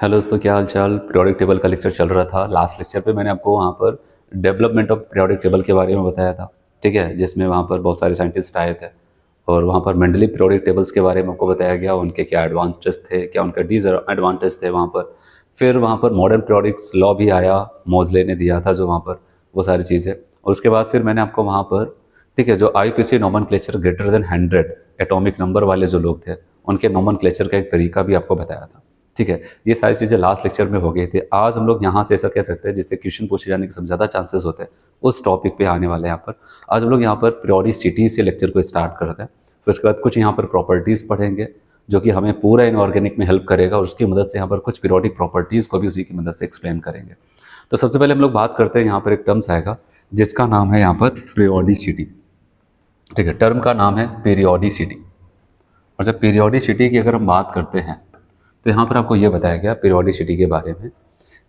Hello दोस्तों, क्या हाल चाल। पीरियोडिक टेबल का लेक्चर चल रहा था। लास्ट लेक्चर पे मैंने आपको वहाँ पर डेवलपमेंट ऑफ पीरियोडिक टेबल के बारे में बताया था, ठीक है, जिसमें वहाँ पर बहुत सारे साइंटिस्ट आए थे और वहाँ पर मेंडली पीरियोडिक टेबल्स के बारे में आपको बताया गया, उनके क्या एडवांटेज थे, क्या उनका डिसएडवांटेज थे वहाँ पर। फिर वहाँ पर मॉडर्न पीरियोडिक्स लॉ भी आया, मोजले ने दिया था जो वहाँ पर वो सारी चीज़ें। और उसके बाद फिर मैंने आपको वहाँ पर, ठीक है, जो IPC nomenclature greater than 100 atomic number वाले जो लोग थे उनके नोमेनक्लेचर का एक तरीका भी आपको बताया था, ठीक है। ये सारी चीज़ें लास्ट लेक्चर में हो गई थी। आज हम लोग यहाँ से ऐसा कह सकते हैं जिससे क्वेश्चन पूछे जाने के सब ज़्यादा चांसेस होते हैं, उस टॉपिक पे आने वाले हैं यहाँ पर। आज हम लोग यहाँ पर पीरियोडिसिटी से लेक्चर को स्टार्ट करते हैं। फिर उसके बाद कुछ यहाँ पर प्रॉपर्टीज़ पढ़ेंगे जो कि हमें पूरा इनऑर्गेनिक में हेल्प करेगा और उसकी मदद से यहाँ पर कुछ पीरियोडिक प्रॉपर्टीज़ को भी उसी की मदद से एक्सप्लेन करेंगे। तो सबसे पहले हम लोग बात करते हैं, यहाँ पर एक टर्म्स आएगा जिसका नाम है यहाँ पर पीरियोडिसिटी, ठीक है। टर्म का नाम है पीरियोडिसिटी। और जब पीरियोडिसिटी की अगर हम बात करते हैं तो यहाँ पर आपको ये बताया गया पीरियोडिसिटी के बारे में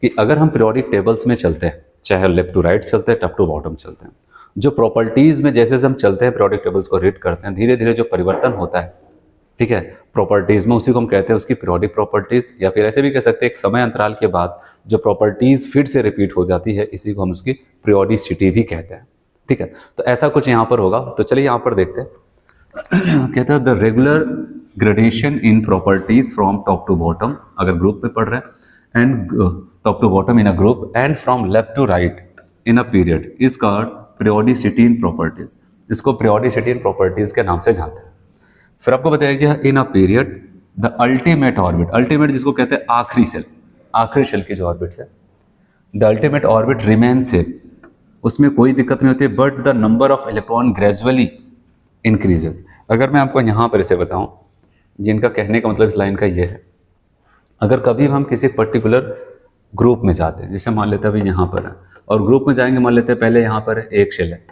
कि अगर हम पीरियोडिक टेबल्स में चलते हैं, चाहे लेफ्ट टू राइट चलते हैं, टॉप टू बॉटम चलते हैं, जो प्रॉपर्टीज़ में जैसे हम चलते हैं पीरियोडिक टेबल्स को रीड करते हैं, धीरे धीरे जो परिवर्तन होता है, ठीक है, प्रॉपर्टीज़ में, उसी को हम कहते हैं उसकी पीरियोडिक प्रॉपर्टीज़, या फिर ऐसे भी कह सकते हैं एक समय अंतराल के बाद जो प्रॉपर्टीज़ फिर से रिपीट हो जाती है, इसी को हम उसकी पीरियोडिसिटी भी कहते हैं, ठीक है। तो ऐसा कुछ यहाँ पर होगा। तो चलिए यहाँ पर देखते हैं। कहते हैं the regular gradation in properties from top to bottom, अगर ग्रुप में पढ़ रहे हैं, and top to bottom in a group and from left to right in a period is called periodicity in properties. इसको पीरियोडिसिटी इन प्रॉपर्टीज के नाम से जानते हैं। फिर आपको बताया गया in a period the ultimate orbit, ultimate जिसको कहते हैं आखिरी शेल, आखिरी शेल की जो ऑर्बिट है, the ultimate orbit remain same, उसमें कोई दिक्कत नहीं होती, but the number of electron gradually increases. अगर मैं आपको यहाँ पर इसे बताऊँ, जिनका कहने का मतलब इस लाइन का ये है, अगर कभी हम किसी पर्टिकुलर ग्रुप में जाते हैं, जैसे मान लेते हैं अभी यहाँ पर है और ग्रुप में जाएंगे, मान लेते हैं पहले यहाँ पर एक शेल है,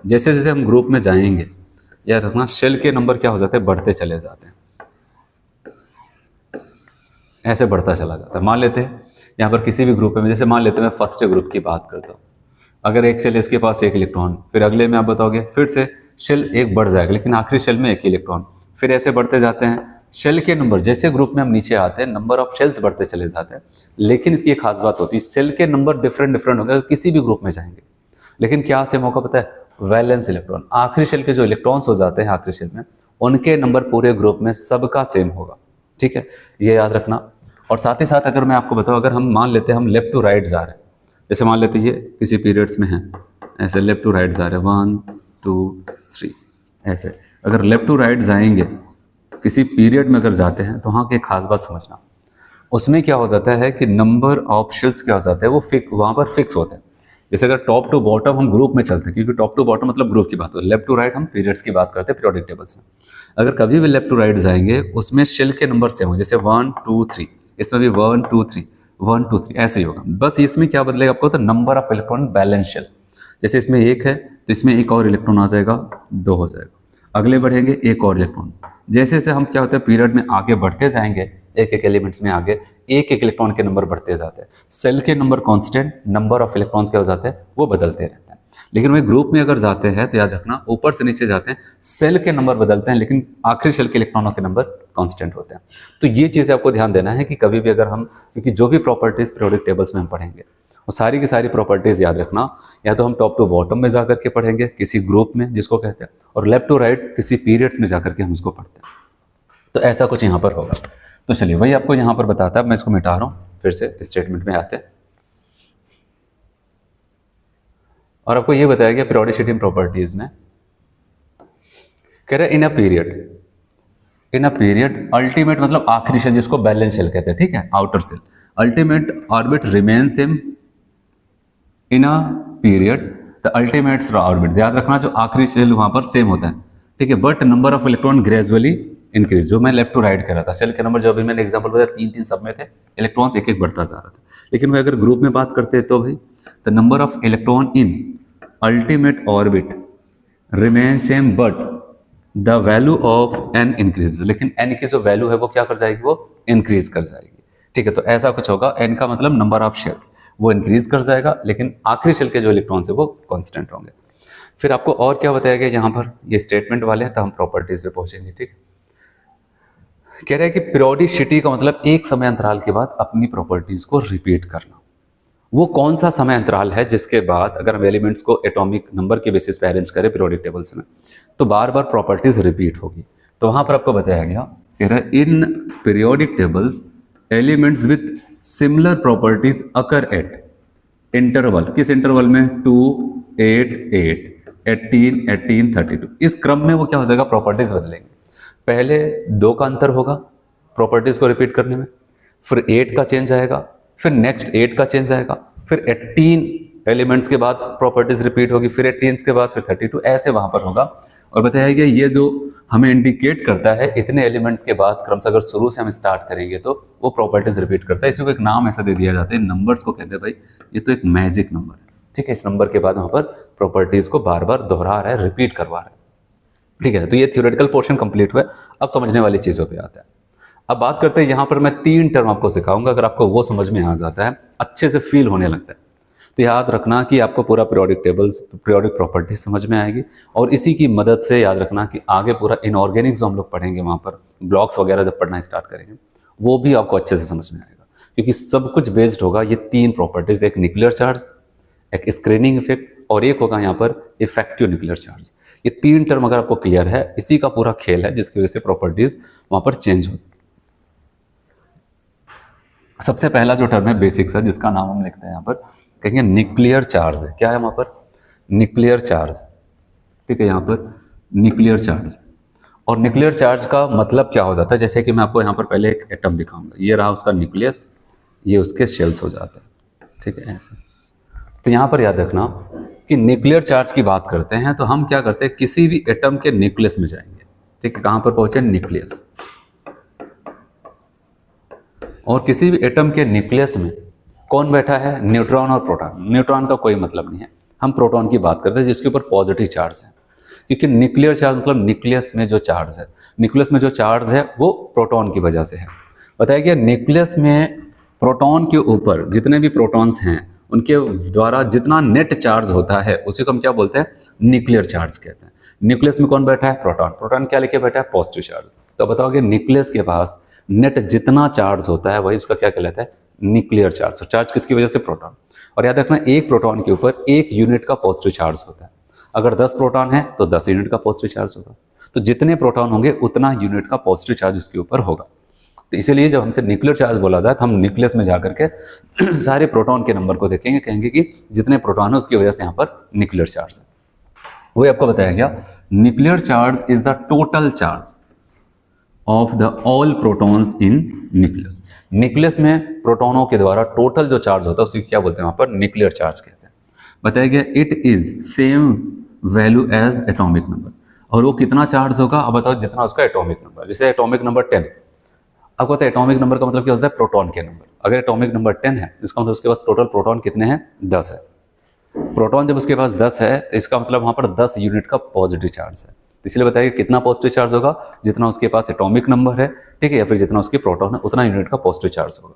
जैसे जैसे हम ग्रुप में जाएंगे, याद रखना शेल के नंबर क्या हो जाते हैं, बढ़ते चले जाते हैं, ऐसे बढ़ता चला जाता है। मान लेते हैं यहाँ पर किसी भी ग्रुप में, जैसे मान लेते हैं मैं फर्स्ट ग्रुप की बात करता हूँ, अगर एक शेल इसके पास एक इलेक्ट्रॉन, फिर अगले में आप बताओगे फिर से शेल एक बढ़ जाएगा, लेकिन आखिरी शेल में एक इलेक्ट्रॉन, फिर ऐसे बढ़ते जाते हैं। शेल के नंबर जैसे ग्रुप में हम नीचे आते हैं, नंबर ऑफ शेल्स बढ़ते चले जाते हैं, लेकिन इसकी एक खास बात होती है, शेल के नंबर डिफरेंट डिफरेंट होंगे किसी भी ग्रुप में जाएंगे, लेकिन क्या सेम होगा पता है, वैलेंस इलेक्ट्रॉन। आखिरी शेल के जो इलेक्ट्रॉन्स हो जाते हैं आखिरी शेल में, उनके नंबर पूरे ग्रुप में सबका सेम होगा, ठीक है, ये याद रखना। और साथ ही साथ अगर मैं आपको बताऊँ, अगर हम मान लेते हैं हम लेफ्ट टू राइट जा रहे हैं, जैसे मान लेते हैं ये किसी पीरियड्स में है, ऐसे लेफ्ट टू राइट जा रहे हैं 1 2 3, ऐसे अगर लेफ्ट टू राइट जाएंगे किसी पीरियड में अगर जाते हैं, तो वहाँ की एक खास बात समझना, उसमें क्या हो जाता है कि नंबर ऑफ शेल्स क्या हो जाता है, वो वहाँ पर फिक्स होते हैं। जैसे अगर टॉप टू बॉटम हम ग्रुप में चलते हैं, क्योंकि टॉप टू बॉटम मतलब ग्रुप की बात होती है, लेफ्ट टू राइट हम पीरियड्स की बात करते हैं पीरियोडिक टेबल्स में। अगर कभी भी लेफ्ट टू राइट जाएंगे, उसमें शेल के नंबर सेम हो, जैसे 1 2 3, इसमें भी 1 2 3 1 2 3 ऐसे ही होगा। बस इसमें क्या बदलेगा आपको, तो number of electron valence shell, जैसे इसमें एक है तो इसमें एक और इलेक्ट्रॉन आ जाएगा, 2 हो जाएगा, अगले बढ़ेंगे एक और इलेक्ट्रॉन, जैसे जैसे हम क्या होता है पीरियड में आगे बढ़ते जाएंगे, एक एक एलिमेंट्स में आगे एक एक इलेक्ट्रॉन के नंबर बढ़ते जाते हैं। सेल के number constant, number of electrons क्या हो जाते हैं, वो बदलते रहते हैं। लेकिन वही ग्रुप में अगर जाते हैं तो याद रखना, ऊपर से नीचे जाते हैं, सेल के नंबर बदलते हैं, लेकिन आखिरी सेल के इलेक्ट्रॉनों के नंबर कांस्टेंट होते हैं। तो ये चीज़ आपको ध्यान देना है कि कभी भी अगर हम, क्योंकि जो भी प्रॉपर्टीज पीरियोडिक टेबल्स में हम पढ़ेंगे, वो सारी की सारी प्रॉपर्टीज याद रखना, या तो हम टॉप टू बॉटम में जाकर के पढ़ेंगे किसी ग्रुप में जिसको कहते हैं, और लेफ्ट टू राइट किसी पीरियड्स में जाकर के हम उसको पढ़ते हैं। तो ऐसा कुछ यहाँ पर होगा। तो चलिए वही आपको यहाँ पर बताता है, मैं इसको मिटा रहा हूँ, फिर से स्टेटमेंट में आते हैं। और आपको ये बताया गया पीरियोडिसिटी प्रॉपर्टीज में, कह रहे इन अ पीरियड अल्टीमेट मतलब आखिरी शेल, जिसको बैलेंस शेल कहते हैं, ठीक है, outer shell, ultimate orbit remain same in a period the ultimate orbit, याद रखना जो आखिरी शेल वहां पर सेम होता है, ठीक है, but number of electron gradually increase, जो मैं लेफ्ट टू राइट कर रहा था, सेल के नंबर जो अभी मैंने एग्जांपल बताया 3 3 सब में थे, इलेक्ट्रॉन्स एक एक बढ़ता जा रहा था। लेकिन वह अगर ग्रुप में बात करते हैं तो भाई the number of electron in ultimate orbit remain same but the value of an increase, लेकिन एन की जो वैल्यू है वो क्या कर जाएगी, वो इंक्रीज कर जाएगी, ठीक है। तो ऐसा कुछ होगा, एन का मतलब नंबर ऑफ शेल्स, वो इंक्रीज कर जाएगा, लेकिन आखिरी शेल के जो इलेक्ट्रॉन्स है वो कांस्टेंट होंगे। फिर आपको और क्या बताया गया यहाँ पर, ये स्टेटमेंट वाले हैं, तो हम प्रॉपर्टीज पे पहुंचेंगे, ठीक है। कह रहे हैं कि पीरियोडिसिटी का मतलब एक समय अंतराल के बाद अपनी प्रॉपर्टीज को रिपीट करना। वो कौन सा समय अंतराल है जिसके बाद अगर हम एलिमेंट्स को एटॉमिक नंबर के बेसिस पे अरेंज करें पीरियोडिक टेबल्स में तो बार बार प्रॉपर्टीज रिपीट होगी। तो वहां पर आपको बताया गया, कह रहा है in periodic tables elements with similar properties occur at interval, किस इंटरवल में, 2, 8, 8, 18, 18, 32। इस क्रम में वो क्या हो जाएगा, प्रॉपर्टीज बदलेंगे। पहले 2 का अंतर होगा प्रॉपर्टीज को रिपीट करने में, फिर 8 का चेंज आएगा, फिर नेक्स्ट 8 का चेंज आएगा, फिर 18 एलिमेंट्स के बाद प्रॉपर्टीज रिपीट होगी, फिर 18 के बाद फिर 32, ऐसे वहां पर होगा। और बताया गया ये जो हमें इंडिकेट करता है इतने एलिमेंट्स के बाद क्रम से अगर शुरू से हम स्टार्ट करेंगे तो वो प्रॉपर्टीज रिपीट करता है। इसी को एक नाम ऐसा दे दिया जाता है, नंबर्स को कहते हैं भाई ये तो एक मैजिक नंबर है, ठीक है। इस नंबर के बाद वहां पर प्रॉपर्टीज को बार बार दोहरा रहा है, रिपीट करवा रहा है, ठीक है। तो ये थ्योरेटिकल पोर्शन कंप्लीट हुआ। अब समझने वाली चीजों पे आता है। अब बात करते हैं, यहाँ पर मैं 3 टर्म आपको सिखाऊंगा, अगर आपको वो समझ में आ जाता है, अच्छे से फील होने लगता है, तो याद रखना कि आपको पूरा पीरियोडिक टेबल्स, पीरियोडिक प्रॉपर्टीज समझ में आएगी। और इसी की मदद से याद रखना कि आगे पूरा इनऑर्गेनिक जो हम लोग पढ़ेंगे वहाँ पर ब्लॉक्स वगैरह जब पढ़ना स्टार्ट करेंगे वो भी आपको अच्छे से समझ में आएगा, क्योंकि सब कुछ बेस्ड होगा ये 3 प्रॉपर्टीज, एक न्यूक्लियर चार्ज, एक स्क्रीनिंग इफेक्ट और एक होगा यहाँ पर इफेक्टिव न्यूक्लियर चार्ज। ये 3 टर्म अगर आपको क्लियर है, इसी का पूरा खेल है जिसकी वजह से प्रॉपर्टीज वहाँ पर चेंज होती। सबसे पहला जो टर्म है बेसिक्स है, जिसका नाम हम लिखते हैं यहाँ पर, कहेंगे न्यूक्लियर चार्ज है। क्या है वहाँ पर, न्यूक्लियर चार्ज, ठीक है, यहाँ पर न्यूक्लियर चार्ज। और न्यूक्लियर चार्ज का मतलब क्या हो जाता है, जैसे कि मैं आपको यहाँ पर पहले एक एटम दिखाऊंगा, ये रहा उसका न्यूक्लियस, ये उसके शेल्स हो जाते हैं, ठीक है, ऐसे। तो यहाँ पर याद रखना कि न्यूक्लियर चार्ज की बात करते हैं तो हम क्या करते हैं, किसी भी एटम के न्यूक्लियस में जाएंगे, ठीक है, कहाँ पर पहुंचे, न्यूक्लियस। और किसी भी एटम के न्यूक्लियस में कौन बैठा है, न्यूट्रॉन और प्रोटॉन। न्यूट्रॉन का कोई मतलब नहीं है, हम प्रोटॉन की बात करते हैं जिसके ऊपर पॉजिटिव चार्ज है, क्योंकि न्यूक्लियर चार्ज मतलब न्यूक्लियस में जो चार्ज है, न्यूक्लियस में जो चार्ज है वो प्रोटॉन की वजह से है। बताया गया न्यूक्लियस में प्रोटॉन के ऊपर जितने भी प्रोटॉन्स हैं उनके द्वारा जितना नेट चार्ज होता है उसी को हम क्या बोलते हैं, न्यूक्लियर चार्ज कहते हैं। न्यूक्लियस में कौन बैठा है, प्रोटॉन। प्रोटॉन क्या लेके बैठा है, पॉजिटिव चार्ज। तो बताओगे न्यूक्लियस के पास नेट जितना चार्ज होता है वही उसका क्या कहलाता है, न्यूक्लियर चार्ज। तो चार्ज किसकी वजह से, प्रोटॉन। और याद रखना एक प्रोटॉन के ऊपर 1 यूनिट का पॉजिटिव चार्ज होता है। अगर 10 प्रोटॉन है तो 10 यूनिट का पॉजिटिव चार्ज होगा। तो जितने प्रोटॉन होंगे उतना यूनिट का पॉजिटिव चार्ज उसके ऊपर होगा। तो इसीलिए जब हमसे न्यूक्लियर चार्ज बोला जाए तो हम न्यूक्लियस में जाकर के सारे प्रोटॉन के नंबर को देखेंगे, कहेंगे कि जितने प्रोटॉन है उसकी वजह से यहाँ पर न्यूक्लियर चार्ज है। वही आपको बताया गया, nuclear charge is the total charge of the all protons in nucleus. Nucleus में प्रोटॉनों के द्वारा टोटल जो चार्ज होता है उसी क्या बोलते हैं वहाँ पर, न्यूक्लियर चार्ज कहते हैं। बताया गया it is same value as atomic number. और वो कितना चार्ज होगा, अब बताओ, जितना उसका एटॉमिक नंबर। जैसे एटॉमिक नंबर 10, आपको पता है एटॉमिक नंबर का मतलब क्या होता है, प्रोटॉन के नंबर। अगर एटॉमिक नंबर 10 है इसका मतलब उसके पास टोटल प्रोटॉन कितने हैं, 10 है। प्रोटॉन जब उसके पास 10 है तो इसका मतलब वहाँ पर 10 यूनिट का पॉजिटिव चार्ज है। तो इसलिए बताइए कितना पॉजिटिव चार्ज होगा, जितना उसके पास एटॉमिक नंबर है, ठीक है, या फिर जितना उसके प्रोटॉन है उतना यूनिट का पॉजिटिव चार्ज होगा।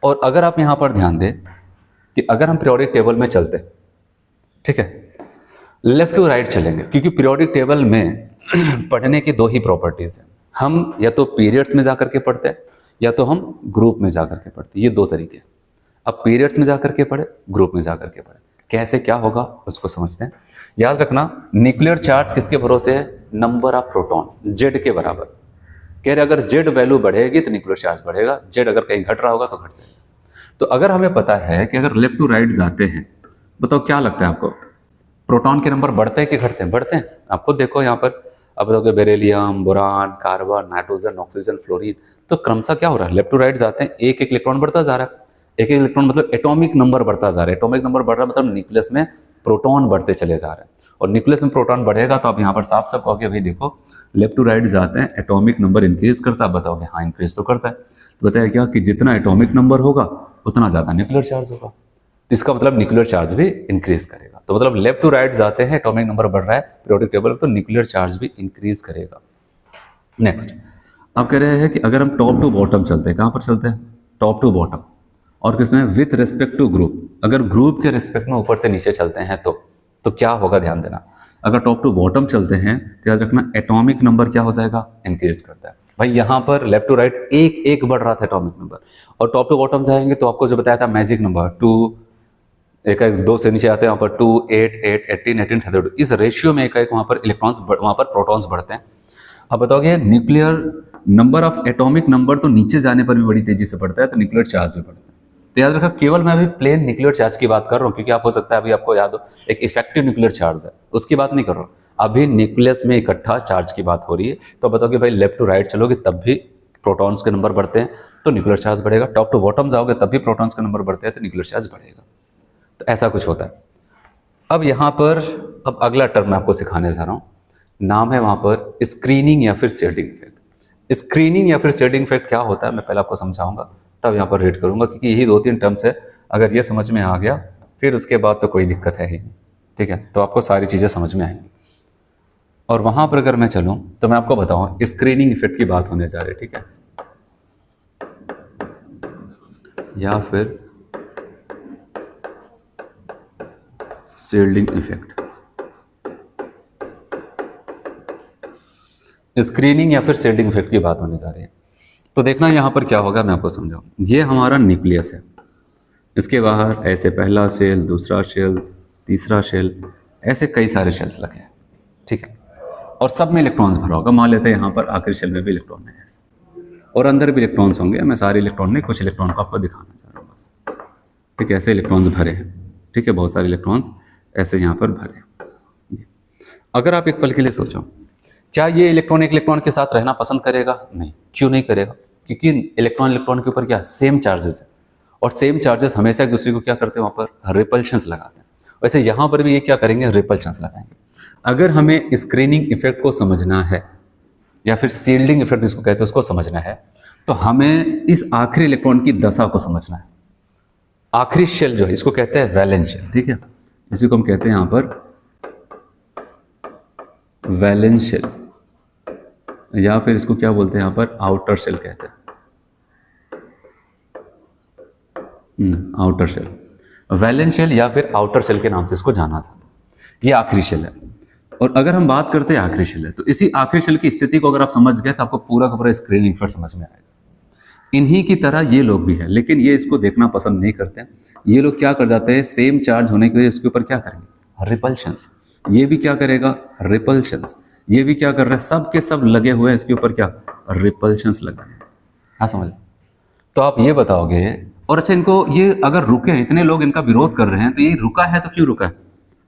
और अगर आप यहाँ पर ध्यान दें कि अगर हम पीरियोडिक टेबल में चलते, ठीक है, लेफ्ट टू राइट चलेंगे, क्योंकि पीरियोडिक टेबल में पढ़ने की 2 ही प्रॉपर्टीज हैं। हम या तो पीरियड्स में जाकर के पढ़ते हैं या तो हम ग्रुप में जाकर के पढ़ते हैं, ये 2 तरीके। अब पीरियड्स में जाकर के पढ़े, ग्रुप में जाकर के पढ़े, कैसे क्या होगा उसको समझते हैं। याद रखना न्यूक्लियर चार्ज किसके भरोसे है, नंबर ऑफ प्रोटॉन, जेड के बराबर। कह रहे अगर जेड वैल्यू बढ़ेगी तो न्यूक्लियर चार्ज बढ़ेगा, जेड अगर कहीं घट रहा होगा तो घट जाएगा। तो अगर हमें पता है कि अगर लेफ्ट टू राइट जाते हैं, बताओ क्या लगता है आपको, प्रोटॉन के नंबर बढ़ते हैं कि घटते हैं, बढ़ते हैं। आपको देखो यहाँ पर अब बताओगे beryllium, boron, carbon, nitrogen, oxygen, fluorine, तो क्रमशः क्या हो रहा है, लेफ्ट टू राइट जाते हैं, एक एक इलेक्ट्रॉन बढ़ता जा रहा है। एक एक इलेक्ट्रॉन मतलब एटॉमिक नंबर बढ़ता जा रहा है। एटॉमिक नंबर बढ़ रहा है मतलब न्यूक्लियस में प्रोटॉन बढ़ते चले जा रहे हैं। और न्यूक्लियस में प्रोटॉन बढ़ेगा तो आप यहाँ पर साफ साफ कहोगे भाई देखो लेफ्ट टू राइट जाते हैं एटॉमिक नंबर इंक्रीज करता है। बताओगे हाँ इंक्रीज तो करता है। तो बताया क्या कि जितना एटॉमिक नंबर होगा उतना ज़्यादा न्यूक्लियर चार्ज होगा, तो इसका मतलब न्यूक्लियर चार्ज भी इंक्रीज करेगा। तो मतलब लेफ्ट टू राइट जाते हैं, एटॉमिक नंबर बढ़ रहा है पीरियोडिक टेबल, तो न्यूक्लियर चार्ज भी इंक्रीज करेगा। नेक्स्ट अब कह रहे हैं कि अगर हम टॉप टू बॉटम चलते हैं, कहाँ पर चलते हैं, टॉप टू बॉटम, और किसमें, विथ रिस्पेक्ट टू ग्रुप। अगर ग्रुप के रिस्पेक्ट में ऊपर से नीचे चलते हैं तो क्या होगा, ध्यान देना। अगर टॉप टू बॉटम चलते हैं तो याद रखना एटॉमिक नंबर क्या हो जाएगा, इंक्रीज करता है। भाई यहाँ पर लेफ्ट टू राइट एक एक बढ़ रहा था एटॉमिक नंबर, और टॉप टू बॉटम जाएंगे तो आपको जो बताया था मैजिक नंबर 2, एक एक 2 से नीचे आते हैं वहाँ पर 2, 8, 8, 18, 18, 32, इस रेशियो में एक एक वहाँ पर इलेक्ट्रॉन्स वहाँ पर प्रोटॉन्स बढ़ते हैं। अब बताओगे nuclear number of atomic number तो नीचे जाने पर भी बड़ी तेजी से बढ़ता है, तो न्यूक्लियर चार्ज भी बढ़ता है। तो याद रखा, केवल मैं अभी प्लेन न्यूक्लियर चार्ज की बात कर रहा हूँ, क्योंकि आप हो सकता है अभी आपको याद हो एक इफेक्टिव न्यूक्लियर चार्ज है, उसकी बात नहीं कर रहा हूँ। अभी न्यूक्लियस में इकट्ठा चार्ज की बात हो रही है। तो बताओगे भाई लेफ्ट टू राइट चलोगे तब भी प्रोटॉन्स के नंबर बढ़ते हैं तो न्यूक्लियर चार्ज बढ़ेगा, टॉप टू बॉटम जाओगे तब भी प्रोटॉन्स के नंबर बढ़ते हैं तो न्यूक्लियर चार्ज बढ़ेगा। तो ऐसा कुछ होता है। अब यहाँ पर अब अगला टर्म मैं आपको सिखाने जा रहा हूँ, नाम है वहाँ पर स्क्रीनिंग या फिर शेडिंग इफेक्ट। स्क्रीनिंग या फिर शेडिंग इफेक्ट क्या होता है मैं पहले आपको समझाऊंगा, तब यहाँ पर रीड करूंगा, क्योंकि यही 2-3 टर्म्स है। अगर ये समझ में आ गया फिर उसके बाद तो कोई दिक्कत है ही नहीं, ठीक है। तो आपको सारी चीज़ें समझ में आएंगी। और वहाँ पर अगर मैं चलूँ तो मैं आपको बताऊँ स्क्रीनिंग इफेक्ट की बात होने जा रही है, ठीक है, या फिर शील्डिंग इफेक्ट। स्क्रीनिंग या फिर शील्डिंग इफेक्ट की बात होने जा रही है। तो देखना यहाँ पर क्या होगा, मैं आपको समझाऊँ। ये हमारा न्यूक्लियस है, इसके बाहर ऐसे पहला शेल, दूसरा शेल, तीसरा शेल, ऐसे कई सारे शेल्स लगे हैं, ठीक है। और सब में इलेक्ट्रॉन्स भरा होगा। मान लेते हैं यहाँ पर आखिरी शेल में भी इलेक्ट्रॉन है ऐसे, और अंदर भी इलेक्ट्रॉन्स होंगे। मैं सारे इलेक्ट्रॉन नहीं, कुछ इलेक्ट्रॉन को आपको दिखाना चाह रहा हूँ बस, ठीक है। ऐसे इलेक्ट्रॉन्स भरे हैं, ठीक है, बहुत सारे इलेक्ट्रॉन्स ऐसे यहाँ पर भरे हैं। अगर आप एक पल के लिए सोचो, क्या ये इलेक्ट्रॉन एक इलेक्ट्रॉन के साथ रहना पसंद करेगा? नहीं। क्यों नहीं करेगा? क्योंकि इलेक्ट्रॉन इलेक्ट्रॉन के ऊपर क्या सेम चार्जेस है, और सेम चार्जेस हमेशा एक दूसरे को क्या करते हैं, वहाँ पर रिपल्शंस लगाते हैं। वैसे यहाँ पर भी ये क्या करेंगे, रिपल्शंस लगाएंगे। अगर हमें स्क्रीनिंग इफेक्ट को समझना है या फिर शील्डिंग इफेक्ट जिसको कहते हैं उसको समझना है, तो हमें इस आखिरी इलेक्ट्रॉन की दशा को समझना है। आखिरी शेल जो है इसको कहते हैं वैलेंस शेल, ठीक है, इसी को हम कहते हैं यहाँ पर वैलेंस शेल, या फिर इसको क्या बोलते हैं यहाँ पर आउटर शेल कहते हैं, आउटर शेल, वैलेंस शेल या फिर आउटर शेल के नाम से इसको जाना जाता है। ये आखिरी शेल है। और अगर हम बात करते हैं आखिरी शेल है, तो इसी आखिरी शेल की स्थिति को अगर आप समझ गए तो आपको पूरा का पूरा स्क्रीनिंग इफेक्ट समझ में आएगा। इन्हीं की तरह ये लोग भी हैं, लेकिन ये इसको देखना पसंद नहीं करते हैं। ये लोग क्या कर जाते हैं, सेम चार्ज होने के लिए इसके ऊपर क्या करेंगे, रिपल्शंस। ये भी क्या करेगा, रिपल्शंस। ये भी क्या कर रहा है, सब के सब लगे हुए हैं इसके ऊपर क्या, रिपल्शंस लगा है। हाँ समझ। तो आप ये बताओगे, और अच्छा इनको ये अगर रुके हैं, इतने लोग इनका विरोध कर रहे हैं, तो ये रुका है तो क्यों रुका है?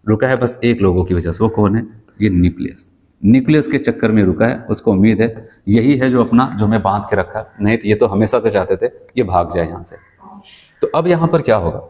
रुका है बस एक लोगों की वजह से। वो कौन है, ये न्यूक्लियस। न्यूक्लियस के चक्कर में रुका है। उसको उम्मीद है यही है जो अपना जो मैं बांध के रखा है, नहीं तो ये तो हमेशा से चाहते थे ये भाग जाए यहाँ से। तो अब यहाँ पर क्या होगा,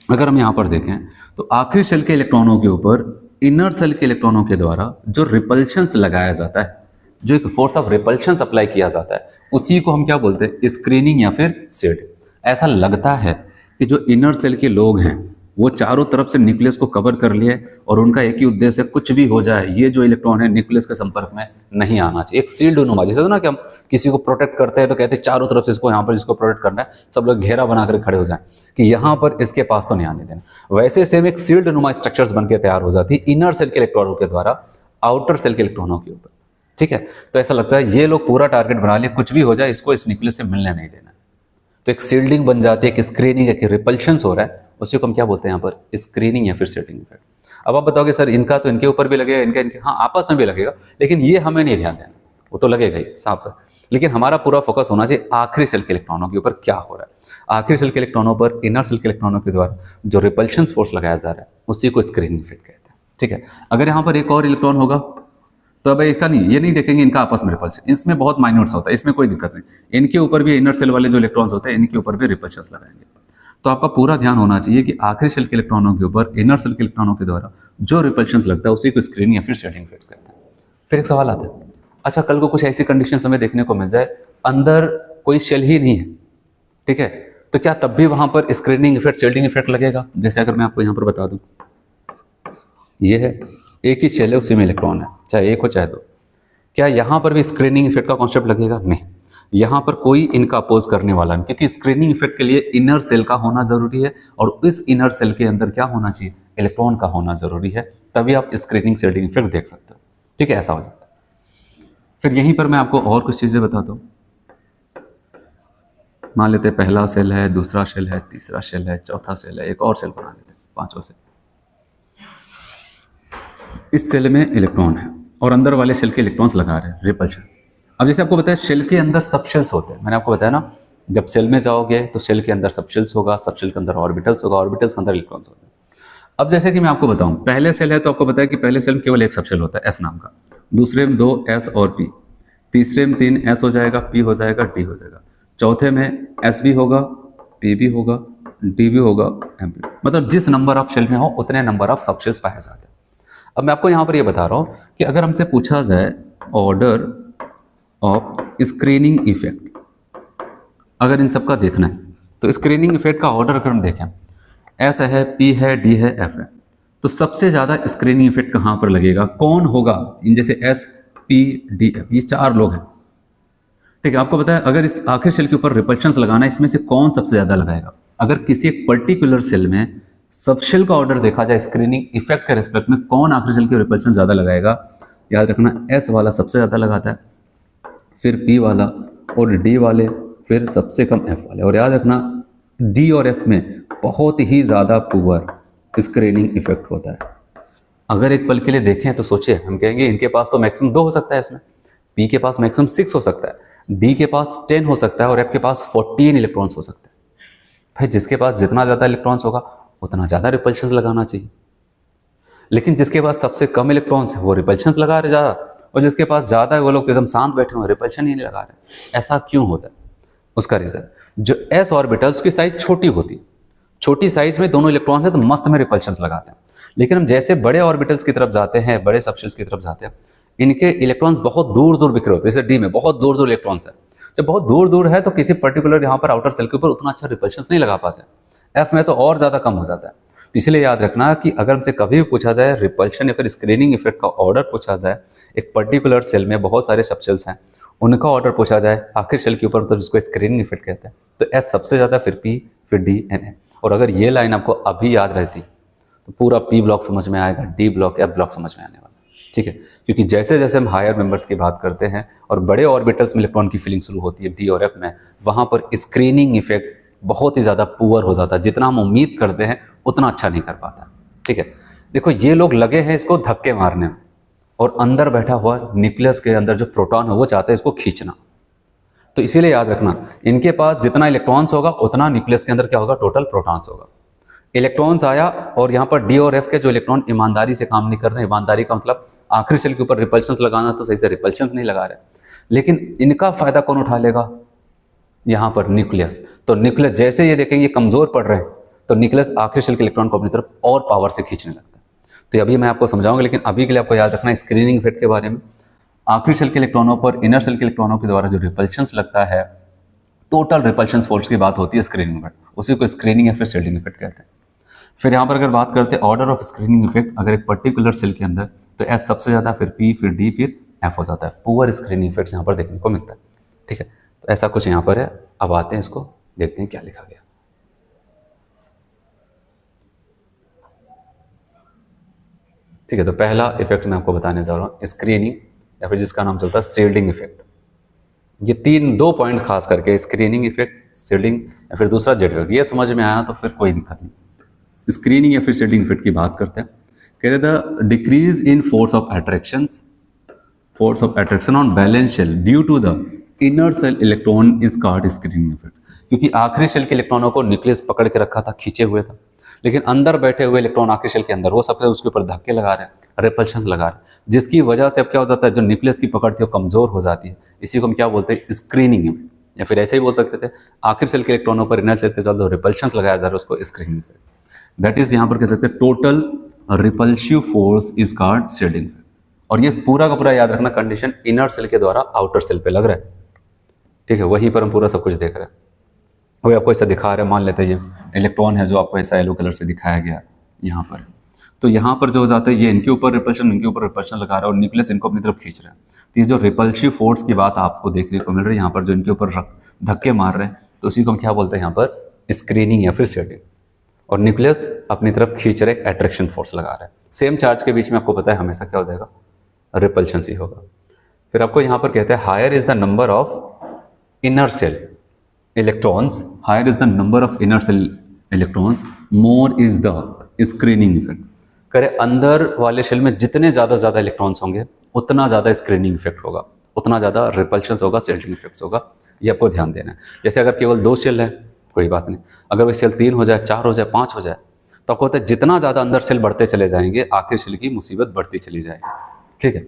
अगर हम यहाँ पर देखें तो आखिरी शेल के इलेक्ट्रॉनों के ऊपर इनर सेल के इलेक्ट्रॉनों के द्वारा जो रिपल्शंस लगाया जाता है, जो एक फोर्स ऑफ रिपल्शंस अप्लाई किया जाता है, उसी को हम क्या बोलते हैं, स्क्रीनिंग या फिर शेड। ऐसा लगता है कि जो इनर सेल के लोग हैं वो चारों तरफ से न्यूक्लियस को कवर कर लिए, और उनका एक ही उद्देश्य है, कुछ भी हो जाए ये जो इलेक्ट्रॉन है न्यूक्लियस के संपर्क में नहीं आना चाहिए। एक सील्ड नुमा, जैसे ना कि हम किसी को प्रोटेक्ट करते हैं तो कहते हैं चारों तरफ से इसको, यहाँ पर जिसको प्रोटेक्ट करना है सब लोग घेरा बनाकर खड़े हो जाएं कि यहाँ पर इसके पास तो नहीं आने देना। वैसे सेम एक सील्ड नुमा स्ट्रक्चर्स बनकर तैयार हो जाती है इनर सेल के इलेक्ट्रॉनों के द्वारा आउटर सेल के इलेक्ट्रॉनों के ऊपर, ठीक है। तो ऐसा लगता है ये लोग पूरा टारगेट बना लिए, कुछ भी हो जाए इसको इस न्यूक्लियस से मिलने नहीं देना। तो एक शील्डिंग बन जाती है, एक स्क्रीनिंग, एक रिपल्शंस हो रहा है, उसी को हम क्या बोलते हैं यहाँ पर, स्क्रीनिंग या फिर शील्डिंग इफेक्ट। अब आप बताओगे सर इनका तो इनके ऊपर भी लगेगा, इनके हाँ आपस में भी लगेगा, लेकिन ये हमें नहीं ध्यान देना, वो तो लगेगा ही साफ है। लेकिन हमारा पूरा फोकस होना चाहिए आखिरी सेल के इलेक्ट्रॉनों के ऊपर क्या हो रहा है। आखिरी सेल के इलेक्ट्रॉनों पर इनर सेल के इलेक्ट्रॉनों के द्वारा जो रिपल्शन फोर्स लगाया जा रहा है उसी को स्क्रीनिंग इफेक्ट कहते हैं, ठीक है। अगर यहाँ पर एक और इलेक्ट्रॉन होगा तो अब इसका नहीं, ये नहीं देखेंगे इनका आपस में रिपल्शन, इसमें बहुत माइन्यूट्स होता है, इसमें कोई दिक्कत नहीं। इनके ऊपर भी इनर सेल वाले जो इलेक्ट्रॉन्स होते हैं इनके ऊपर भी रिपल्शंस लगाएंगे। तो आपका पूरा ध्यान होना चाहिए कि आखिरी सेल के इलेक्ट्रॉनों के ऊपर इनर सेल के इलेक्ट्रॉनों के द्वारा जो रिपल्शंस लगता है उसी को स्क्रीनिंग या फिर शील्डिंग इफेक्ट कहते हैं। फिर एक सवाल आता है, अच्छा कल को कुछ ऐसी कंडीशन हमें देखने को मिल जाए अंदर कोई शेल ही नहीं है, ठीक है, तो क्या तब भी वहां पर स्क्रीनिंग इफेक्ट शील्डिंग इफेक्ट लगेगा? जैसे अगर मैं आपको यहाँ पर बता दूं, ये है एक ही शेल है, उसी में इलेक्ट्रॉन है, चाहे एक हो चाहे दो, क्या यहाँ पर भी स्क्रीनिंग इफेक्ट का कॉन्सेप्ट लगेगा? नहीं, यहाँ पर कोई इनका अपोज करने वाला नहीं, क्योंकि स्क्रीनिंग इफेक्ट के लिए इनर सेल का होना जरूरी है, और इस इनर सेल के अंदर क्या होना चाहिए, इलेक्ट्रॉन का होना जरूरी है, तभी आप स्क्रीनिंग शील्डिंग इफेक्ट देख सकते हो, ठीक है, ऐसा हो जाता है। फिर यहीं पर मैं आपको और कुछ चीज़ें बताता हूँ। मान लेते हैं पहला सेल है, दूसरा सेल है, तीसरा सेल है, चौथा सेल है, एक और सेल बना लेते हैं, पांचवा सेल। इस सेल में इलेक्ट्रॉन है और अंदर वाले सेल के इलेक्ट्रॉन्स लगा रहे हैं रिपल्शन। अब जैसे आपको बताया सेल के अंदर सब शेल्स होते हैं, मैंने आपको बताया ना, जब सेल में जाओगे तो सेल के अंदर सब शेल्स होगा, सब शेल के अंदर ऑर्बिटल्स होगा, ऑर्बिटल्स के अंदर इलेक्ट्रॉन्स होते हैं। अब जैसे कि मैं आपको बताऊं, पहले सेल है तो आपको बताया कि पहले सेल में केवल एक सब शेल होता है एस नाम का, दूसरे में 2 एस और पी, तीसरे में 3 एस हो जाएगा, पी हो जाएगा, डी हो जाएगा, चौथे में एस भी होगा, पी भी होगा, डी भी होगा, एम भी। मतलब जिस नंबर ऑफ शेल में हो उतने नंबर ऑफ सब शेल्स पाए जाते हैं। अब मैं आपको यहाँ पर ये बता रहा हूँ कि अगर हमसे पूछा जाए ऑर्डर ऑफ स्क्रीनिंग इफेक्ट, अगर इन सब का देखना है तो स्क्रीनिंग इफेक्ट का ऑर्डर अगर हम देखें, एस है, पी है, डी है, एफ है, तो सबसे ज़्यादा स्क्रीनिंग इफेक्ट कहाँ पर लगेगा, कौन होगा इन जैसे एस, पी, डी, एफ, ये 4 लोग हैं, ठीक है। आपको बताया अगर इस आखिरी सेल के ऊपर रिपल्शंस लगाना है, इसमें से कौन सबसे ज़्यादा लगाएगा। अगर किसी एक पर्टिकुलर सेल में सब शेल का ऑर्डर देखा जाए स्क्रीनिंग इफेक्ट के रिस्पेक्ट में, कौन आखिरी सेल के रिपल्शन ज़्यादा लगाएगा, याद रखना एस वाला सबसे ज़्यादा लगाता है, फिर पी वाला और डी वाले, फिर सबसे कम एफ वाले। और याद रखना डी और एफ में बहुत ही ज़्यादा पुअर स्क्रीनिंग इफेक्ट होता है। अगर एक पल के लिए देखें तो सोचिए, हम कहेंगे इनके पास तो मैक्सिमम 2 हो सकता है, इसमें पी के पास मैक्सिमम 6 हो सकता है, डी के पास 10 हो सकता है और एफ के पास 14 इलेक्ट्रॉन्स हो सकते हैं। भाई जिसके पास जितना ज़्यादा इलेक्ट्रॉन्स होगा उतना ज़्यादा रिपल्शंस लगाना चाहिए, लेकिन जिसके पास सबसे कम इलेक्ट्रॉन्स है वो रिपल्शंस लगा रहे ज़्यादा, और जिसके पास ज़्यादा है वो लोग तो एकदम शांत बैठे हुए रिपल्शन ही नहीं लगा रहे। ऐसा क्यों होता है? उसका रीज़न, जो एस ऑर्बिटल उसकी साइज छोटी होती है, छोटी साइज में दोनों इलेक्ट्रॉन्स है तो मस्त में रिपल्शंस लगाते हैं। लेकिन हम जैसे बड़े ऑर्बिटल्स की तरफ जाते हैं, बड़े सबशेल्स की तरफ जाते हैं, इनके इलेक्ट्रॉन्स बहुत दूर दूर बिखरे होते हैं। जैसे डी में बहुत दूर दूर इलेक्ट्रॉन्स है, जब बहुत दूर दूर है तो किसी पर्टिकुलर यहाँ पर आउटर सेल के ऊपर उतना अच्छा रिपल्शंस नहीं लगा पाते। एफ में तो और ज़्यादा कम हो जाता है। तो इसलिए याद रखना कि अगर हमसे कभी भी पूछा जाए रिपल्शन या फिर स्क्रीनिंग इफेक्ट का ऑर्डर पूछा जाए, एक पर्टिकुलर सेल में बहुत सारे सबसेल्स हैं उनका ऑर्डर पूछा जाए आखिर सेल के ऊपर, मतलब जिसको स्क्रीनिंग इफेक्ट कहते हैं, तो एस सबसे ज़्यादा, फिर पी, फिर डी एंड एम। और अगर ये लाइन आपको अभी याद रहती तो पूरा पी ब्लॉक समझ में आएगा, डी ब्लॉक, एफ ब्लॉक समझ में आने वाला, ठीक है। क्योंकि जैसे जैसे हम हायर मेंबर्स की बात करते हैं और बड़े ऑर्बिटल्स में इलेक्ट्रॉन की फिलिंग शुरू होती है डी और एफ में, वहाँ पर स्क्रीनिंग इफेक्ट बहुत ही ज़्यादा पुअर हो जाता है। जितना हम उम्मीद करते हैं उतना अच्छा नहीं कर पाता, ठीक है। देखो ये लोग लगे हैं इसको धक्के मारने में, और अंदर बैठा हुआ न्यूक्लियस के अंदर जो प्रोटॉन है वो चाहते हैं इसको खींचना। तो इसीलिए याद रखना इनके पास जितना इलेक्ट्रॉन्स होगा उतना न्यूक्लियस के अंदर क्या होगा, टोटल प्रोटॉन्स होगा। इलेक्ट्रॉन्स आया और यहाँ पर डी और एफ के जो इलेक्ट्रॉन ईमानदारी से काम नहीं कर रहे हैं, ईमानदारी का मतलब आखिरी सेल के ऊपर रिपल्शंस लगाना तो सही से रिपल्शंस नहीं लगा रहे, लेकिन इनका फायदा कौन उठा लेगा, यहाँ पर न्यूक्लियस। तो न्यूक्लियस जैसे ये देखेंगे कमजोर पड़ रहे हैं तो न्यूक्लियस आखिरी सेल के इलेक्ट्रॉन को अपनी तरफ और पावर से खींचने लगता है। तो अभी मैं आपको समझाऊंगा, लेकिन अभी के लिए आपको याद रखना है स्क्रीनिंग इफेक्ट के बारे में। आखिरी सेल के इलेक्ट्रॉनों पर इनर सेल के इलेक्ट्रॉनों के द्वारा जो रिपल्शंस लगता है, टोटल रिपल्शन फोर्स की बात होती है स्क्रीनिंग इफेक्ट, उसी को स्क्रीनिंग या फिर शील्डिंग इफेक्ट कहते हैं। फिर यहाँ पर अगर बात करते हैं ऑर्डर ऑफ स्क्रीनिंग इफेक्ट, अगर एक पर्टिकुलर सेल के अंदर तो एस सबसे ज़्यादा, फिर पी, फिर डी, फिर एफ हो जाता है। पुअर स्क्रीनिंग इफेक्ट्स यहाँ पर देखने को मिलता है, ठीक है। तो ऐसा कुछ यहाँ पर है। अब आते हैं इसको देखते हैं क्या लिखा गया। ठीक है, तो पहला इफेक्ट मैं आपको बताने जा रहा हूँ स्क्रीनिंग या फिर जिसका नाम चलता है शील्डिंग इफेक्ट। ये 2 पॉइंट्स खास करके, स्क्रीनिंग इफेक्ट, शील्डिंग या फिर दूसरा जेट इफेक्ट, ये समझ में आया तो फिर कोई दिक्कत नहीं। स्क्रीनिंग या फिर शील्डिंग इफेक्ट की बात करते हैं। कह रहे the decrease in force of attraction on valence shell due to the inner shell electron is called screening effect. क्योंकि आखिरी शेल के इलेक्ट्रॉनों को न्यूक्लियस पकड़ के रखा था, खींचे हुए था, लेकिन अंदर बैठे हुए इलेक्ट्रॉन आखिरी शेल के अंदर वो सब उसके ऊपर धक्के लगा रहे हैं, रिपल्शंस लगा रहे हैं, जिसकी वजह से अब क्या हो जाता है, जो न्यूक्लियस की पकड़ थी वो कमजोर हो जाती है। इसी को हम क्या बोलते हैं, स्क्रीनिंग इफेक्ट, या फिर ऐसे ही बोल सकते थे आखिरी सेल के इलेक्ट्रॉनों पर इनर सेल के जो रिपल्शंस लगाया जा रहा है उसको स्क्रीनिंग इफेक्ट। दैट इज यहाँ पर कह सकते हैं total repulsive force is called shielding. और ये पूरा का पूरा याद रखना कंडीशन इनर सेल के द्वारा आउटर सेल पे लग रहा है, ठीक है। वहीं पर हम पूरा सब कुछ देख रहे हैं। वही आपको ऐसा दिखा रहे हैं, मान लेते हैं ये इलेक्ट्रॉन है जो आपको ऐसा येलो कलर से दिखाया गया यहाँ पर। तो यहाँ पर जो हो जाता है ये इनके ऊपर रिपल्शन, इनके ऊपर रिपल्शन लगा रहा है और न्यूक्लियस इनको अपनी तरफ खींच रहा है। तो ये जो रिपल्सिव फोर्स की बात आपको देखने को मिल रही है यहाँ पर, जो इनके ऊपर धक्के मार रहे हैं, तो उसी को हम क्या बोलते हैं यहाँ पर स्क्रीनिंग या फिर शील्डिंग। और न्यूक्लियस अपनी तरफ खींच रहे, अट्रैक्शन फोर्स लगा रहा है। सेम चार्ज के बीच में आपको पता है हमेशा क्या हो जाएगा, रिपल्शन ही होगा। फिर आपको यहाँ पर कहते हैं higher is the number of inner shell electrons, higher is the number of inner shell electrons, more is the screening effect. करे अंदर वाले शेल में जितने ज़्यादा इलेक्ट्रॉन्स होंगे उतना ज़्यादा स्क्रीनिंग इफेक्ट होगा, उतना ज़्यादा रिपल्शन होगा, सिल्टिंग इफेक्ट्स होगा। ये आपको ध्यान देना है। जैसे अगर केवल 2 शेल है कोई बात नहीं, अगर वो सेल 3 हो जाए, 4 हो जाए, 5 हो जाए, तो आपको होता है जितना ज़्यादा अंदर सेल बढ़ते चले जाएंगे आखिर सेल की मुसीबत बढ़ती चली जाएगी। ठीक है,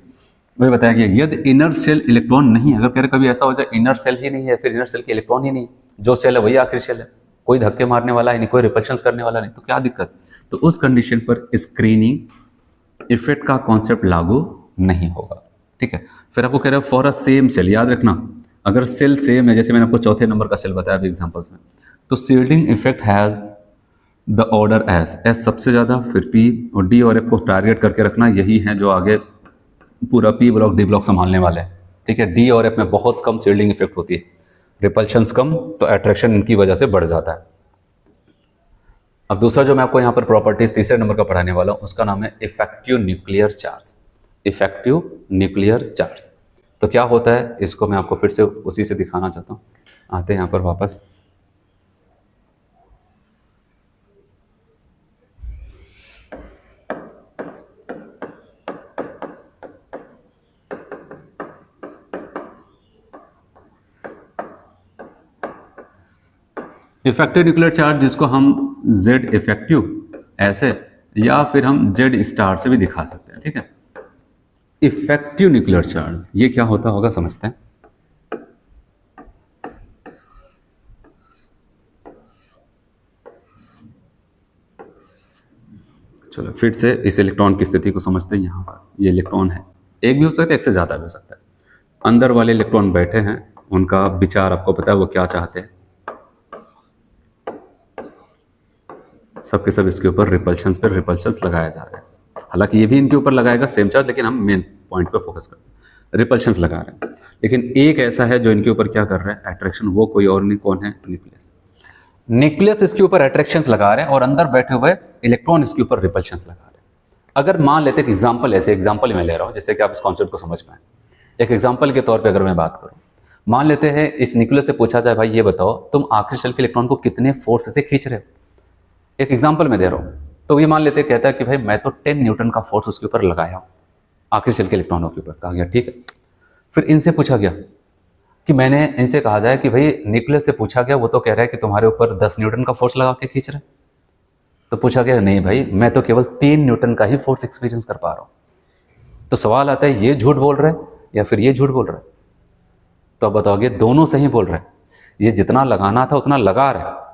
वही बताया कि यदि इनर सेल इलेक्ट्रॉन नहीं है, अगर कह रहे कभी ऐसा हो जाए इनर सेल ही नहीं है, फिर इनर सेल के इलेक्ट्रॉन ही नहीं, जो सेल है वही आखिरी सेल है, कोई धक्के मारने वाला है नहीं, कोई रिपल्शंस करने वाला नहीं, तो क्या दिक्कत? तो उस कंडीशन पर स्क्रीनिंग इफेक्ट का कॉन्सेप्ट लागू नहीं होगा। ठीक है, फिर आपको कह रहे हैं फॉर अ सेम सेल, याद रखना अगर सेल सेम है, जैसे मैंने आपको चौथे नंबर का सेल बताया अभी एग्जांपल्स में, तो shielding effect has the order S सबसे ज़्यादा, फिर पी और डी और एफ को टारगेट करके रखना, यही है जो आगे पूरा पी ब्लॉक डी ब्लॉक संभालने वाले हैं। ठीक है, डी और एफ में बहुत कम शील्डिंग इफेक्ट होती है, रिपल्शंस कम, तो अट्रैक्शन इनकी वजह से बढ़ जाता है। अब दूसरा जो मैं आपको यहाँ पर प्रॉपर्टीज तीसरे नंबर का पढ़ाने वाला हूँ उसका नाम है effective nuclear charge. Effective nuclear charge तो क्या होता है, इसको मैं आपको फिर से उसी से दिखाना चाहता हूँ। आते हैं यहाँ पर वापस। इफेक्टिव न्यूक्लियर चार्ज जिसको हम Z इफेक्टिव ऐसे या फिर हम Z स्टार से भी दिखा सकते हैं। ठीक है, इफेक्टिव न्यूक्लियर चार्ज ये क्या होता होगा समझते हैं। चलो फिर से इस इलेक्ट्रॉन की स्थिति को समझते हैं। यहाँ पर ये इलेक्ट्रॉन है, एक भी हो सकता है, एक से ज़्यादा भी हो सकता है। अंदर वाले इलेक्ट्रॉन बैठे हैं, उनका विचार आपको पता है वो क्या चाहते हैं, सबके सब इसके ऊपर रिपल्शंस पर रिपल्शंस लगाया जा रहा है। हालांकि ये भी इनके ऊपर लगाएगा सेम चार्ज, लेकिन हम मेन पॉइंट पे फोकस करते हैं, रिपल्शंस लगा रहे हैं। लेकिन एक ऐसा है जो इनके ऊपर क्या कर रहा है, अट्रैक्शन, वो कोई और नहीं, कौन है, न्यूक्लियस। न्यूक्लियस इसके ऊपर अट्रैक्शंस लगा रहे हैं और अंदर बैठे हुए इलेक्ट्रॉन इसके ऊपर रिपल्शंस लगा रहे हैं। अगर मान लेते हैं एग्जाम्पल, ऐसे एग्जाम्पल मैं ले रहा हूँ जिससे कि आप इस कॉन्सेप्ट को समझ पाएं। एक एग्जाम्पल के तौर पर अगर मैं बात करूँ, मान लेते हैं इस न्यूक्लियस से पूछा जाए भाई ये बताओ तुम आखिरी शेल के इलेक्ट्रॉन को कितने फोर्स से खींच रहे हो। एक एग्जाम्पल मैं दे रहा हूँ, तो ये मान लेते हैं कहता है कि भाई मैं तो 10 न्यूटन का फोर्स उसके ऊपर लगाया हूँ, आखिरी शेल के इलेक्ट्रॉनों के ऊपर। कहा गया ठीक है। फिर इनसे पूछा गया कि मैंने इनसे कहा जाए कि भाई न्यूक्लियस से पूछा गया, वो तो कह रहा है कि तुम्हारे ऊपर 10 न्यूटन का फोर्स लगा के खींच रहे। तो पूछा गया नहीं भाई मैं तो केवल 3 न्यूटन का ही फोर्स एक्सपीरियंस कर पा रहा हूँ। तो सवाल आता है ये झूठ बोल रहा है या फिर ये झूठ बोल रहा है। तो आप बताओगे दोनों सही बोल रहे हैं। ये जितना लगाना था उतना लगा रहा है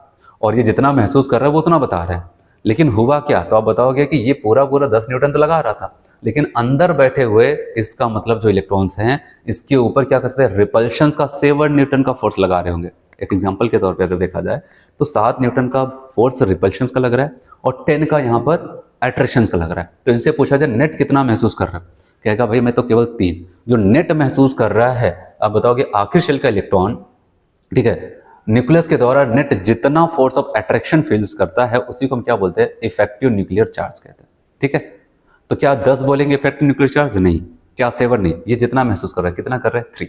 और ये जितना महसूस कर रहा है वो उतना बता रहा है। लेकिन हुआ क्या, तो आप बताओगे कि ये पूरा 10 न्यूटन तो लगा रहा था, लेकिन अंदर बैठे हुए इसका मतलब जो इलेक्ट्रॉन्स हैं इसके ऊपर क्या कर सकते हैं, रिपल्शंस का 7 न्यूटन का फोर्स लगा रहे होंगे। एक एग्जांपल के तौर पे अगर देखा जाए तो 7 न्यूटन का फोर्स रिपल्शंस का लग रहा है और 10 का यहाँ पर अट्रैक्शंस का लग रहा है। तो इनसे पूछा जाए नेट कितना महसूस कर रहा है, कहेगा भाई मैं तो केवल 3। जो नेट महसूस कर रहा है, आप बताओगे आखिरी शेल का इलेक्ट्रॉन, ठीक है, न्यूक्लियस के द्वारा नेट जितना फोर्स ऑफ अट्रैक्शन फील्स करता है उसी को हम क्या बोलते हैं, इफेक्टिव न्यूक्लियर चार्ज कहते हैं। ठीक है, तो क्या 10 बोलेंगे इफेक्टिव न्यूक्लियर चार्ज, नहीं। क्या 7 नहीं, ये जितना महसूस कर रहा है, कितना कर रहा है, 3।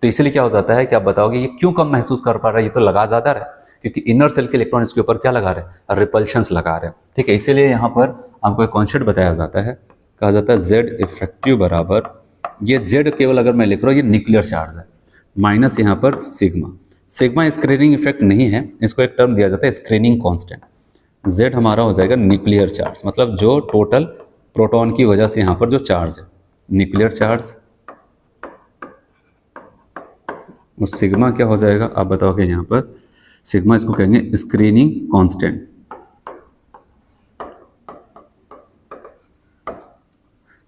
तो इसलिए क्या हो जाता है कि आप बताओगे ये क्यों कम महसूस कर पा रहा है, ये तो लगा ज्यादा रहा है, क्योंकि इनर सेल के इलेक्ट्रॉन इसके ऊपर क्या लगा रहे हैं, रिपल्शंस लगा रहे हैं। ठीक है, इसीलिए यहाँ पर आपको एक कॉन्सेप्ट बताया जाता है, कहा जाता है जेड इफेक्टिव बराबर, ये जेड केवल अगर मैं लिख रहा हूँ ये न्यूक्लियर चार्ज है, माइनस यहाँ पर सिग्मा। सिग्मा स्क्रीनिंग इफेक्ट नहीं है, इसको एक टर्म दिया जाता है स्क्रीनिंग कांस्टेंट। जेड हमारा हो जाएगा न्यूक्लियर चार्ज, मतलब जो टोटल प्रोटॉन की वजह से यहाँ पर जो चार्ज है, न्यूक्लियर चार्ज। और सिग्मा क्या हो जाएगा, आप बताओगे यहाँ पर सिग्मा, इसको कहेंगे स्क्रीनिंग कांस्टेंट।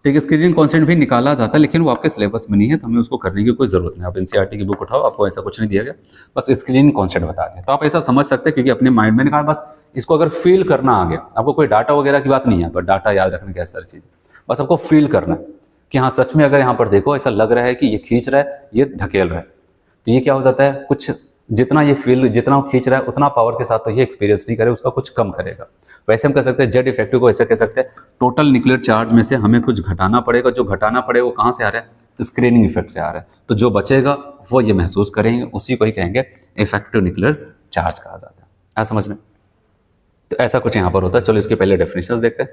ठीक है, स्क्रीनिंग कांस्टेंट भी निकाला जाता है, लेकिन वो आपके सिलेबस में नहीं है, तो हमें उसको करने की कोई जरूरत नहीं। आप एनसीईआरटी की बुक उठाओ, आपको ऐसा कुछ नहीं दिया गया, बस स्क्रीनिंग कांस्टेंट बता दिया। तो आप ऐसा समझ सकते हैं, क्योंकि अपने माइंड में कहा बस इसको अगर फील करना आ गया, आपको कोई डाटा वगैरह की बात नहीं है, पर डाटा याद रखने की ऐसा चीज़, बस आपको फील करना है कि हाँ सच में अगर यहाँ पर देखो ऐसा लग रहा है कि ये खींच रहा है, ये ढकेल रहा है, तो ये क्या हो जाता है, कुछ जितना ये फील, जितना वो खींच रहा है उतना पावर के साथ तो ये एक्सपीरियंस नहीं करे, उसका कुछ कम करेगा। वैसे हम कह सकते हैं जेड इफेक्टिव को ऐसे कह सकते हैं, टोटल न्यूक्लियर चार्ज में से हमें कुछ घटाना पड़ेगा, जो घटाना पड़ेगा वो कहाँ से आ रहा है, स्क्रीनिंग इफेक्ट से आ रहा है। तो जो बचेगा वो ये महसूस करेंगे, उसी को ही कहेंगे इफेक्टिव न्यूक्लियर चार्ज कहा जाता है। क्या समझ में? तो ऐसा कुछ यहाँ पर होता है। चलो इसके पहले डेफिनेशंस देखते हैं,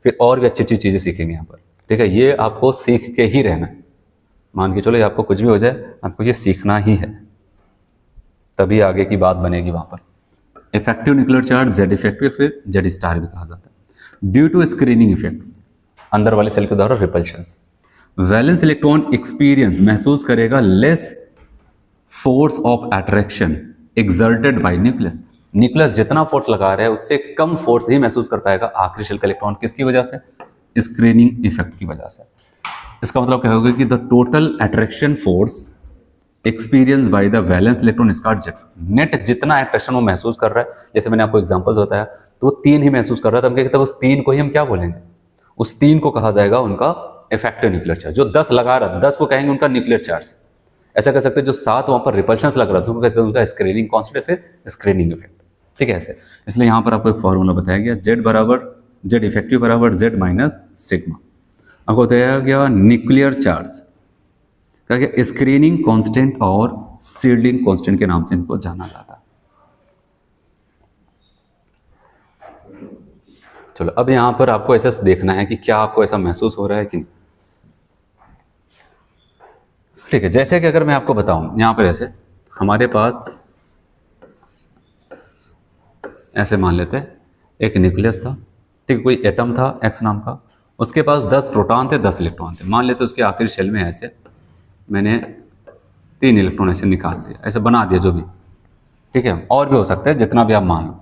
फिर और भी अच्छी अच्छी चीज़ें सीखेंगे यहाँ पर। ठीक है, ये आपको सीख के ही रहना है। मान के चलो ये आपको कुछ भी हो जाए, आपको ये सीखना ही है, तभी आगे की बात बनेगी वहाँ पर। Effective nuclear charge Z effective, फिर जेड स्टार भी कहा जाता है। ड्यू टू स्क्रीनिंग इफेक्ट, अंदर वाले सेल के द्वारा रिपल्शंस, वैलेंस इलेक्ट्रॉन एक्सपीरियंस महसूस करेगा less force of attraction exerted by nucleus. Nucleus जितना फोर्स लगा रहा है उससे कम फोर्स ही महसूस कर पाएगा आखिरी शेल का इलेक्ट्रॉन। किसकी वजह से? स्क्रीनिंग इफेक्ट की वजह से। इसका मतलब क्या होगा कि the total attraction force experience by the valence electron स्कॉट जेट, नेट जितना अट्रैक्शन वो महसूस कर रहा है, जैसे मैंने आपको एग्जांपल्स बताया, तो वो 3 ही महसूस कर रहा था, हम कहते हैं उस 3 को ही हम क्या बोलेंगे? उस 3 को कहा जाएगा उनका इफेक्टिव न्यूक्लियर चार्ज। जो 10 लगा रहा, 10 को कहेंगे उनका न्यूक्लियर चार्ज। ऐसा कह सकते हैं जो 7 वहाँ पर रिपल्शंस लग रहा था, उनको कहते हैं उनका स्क्रीनिंग कांस्टेंट, फिर स्क्रीनिंग इफेक्ट। ठीक है, ऐसे। इसलिए यहाँ पर आपको एक फॉर्मूला बताया गया, जेड बराबर जेड इफेक्टिव बराबर जेड माइनस सिग्मा। आपको बताया गया न्यूक्लियर चार्ज क्या, स्क्रीनिंग कांस्टेंट और शील्डिंग कांस्टेंट के नाम से इनको जाना जाता है। चलो अब यहां पर आपको ऐसा देखना है कि क्या आपको ऐसा महसूस हो रहा है कि नहीं। ठीक है, जैसे कि अगर मैं आपको बताऊं, यहां पर ऐसे हमारे पास ऐसे मान लेते हैं एक न्यूक्लियस था, ठीक, कोई एटम था एक्स नाम का, उसके पास 10 प्रोटॉन थे, 10 इलेक्ट्रॉन थे। मान लेते उसके आखिरी शेल में ऐसे मैंने 3 इलेक्ट्रॉन ऐसे निकाल दिया, ऐसे बना दिया जो भी। ठीक है, और भी हो सकता है, जितना भी आप मान लो।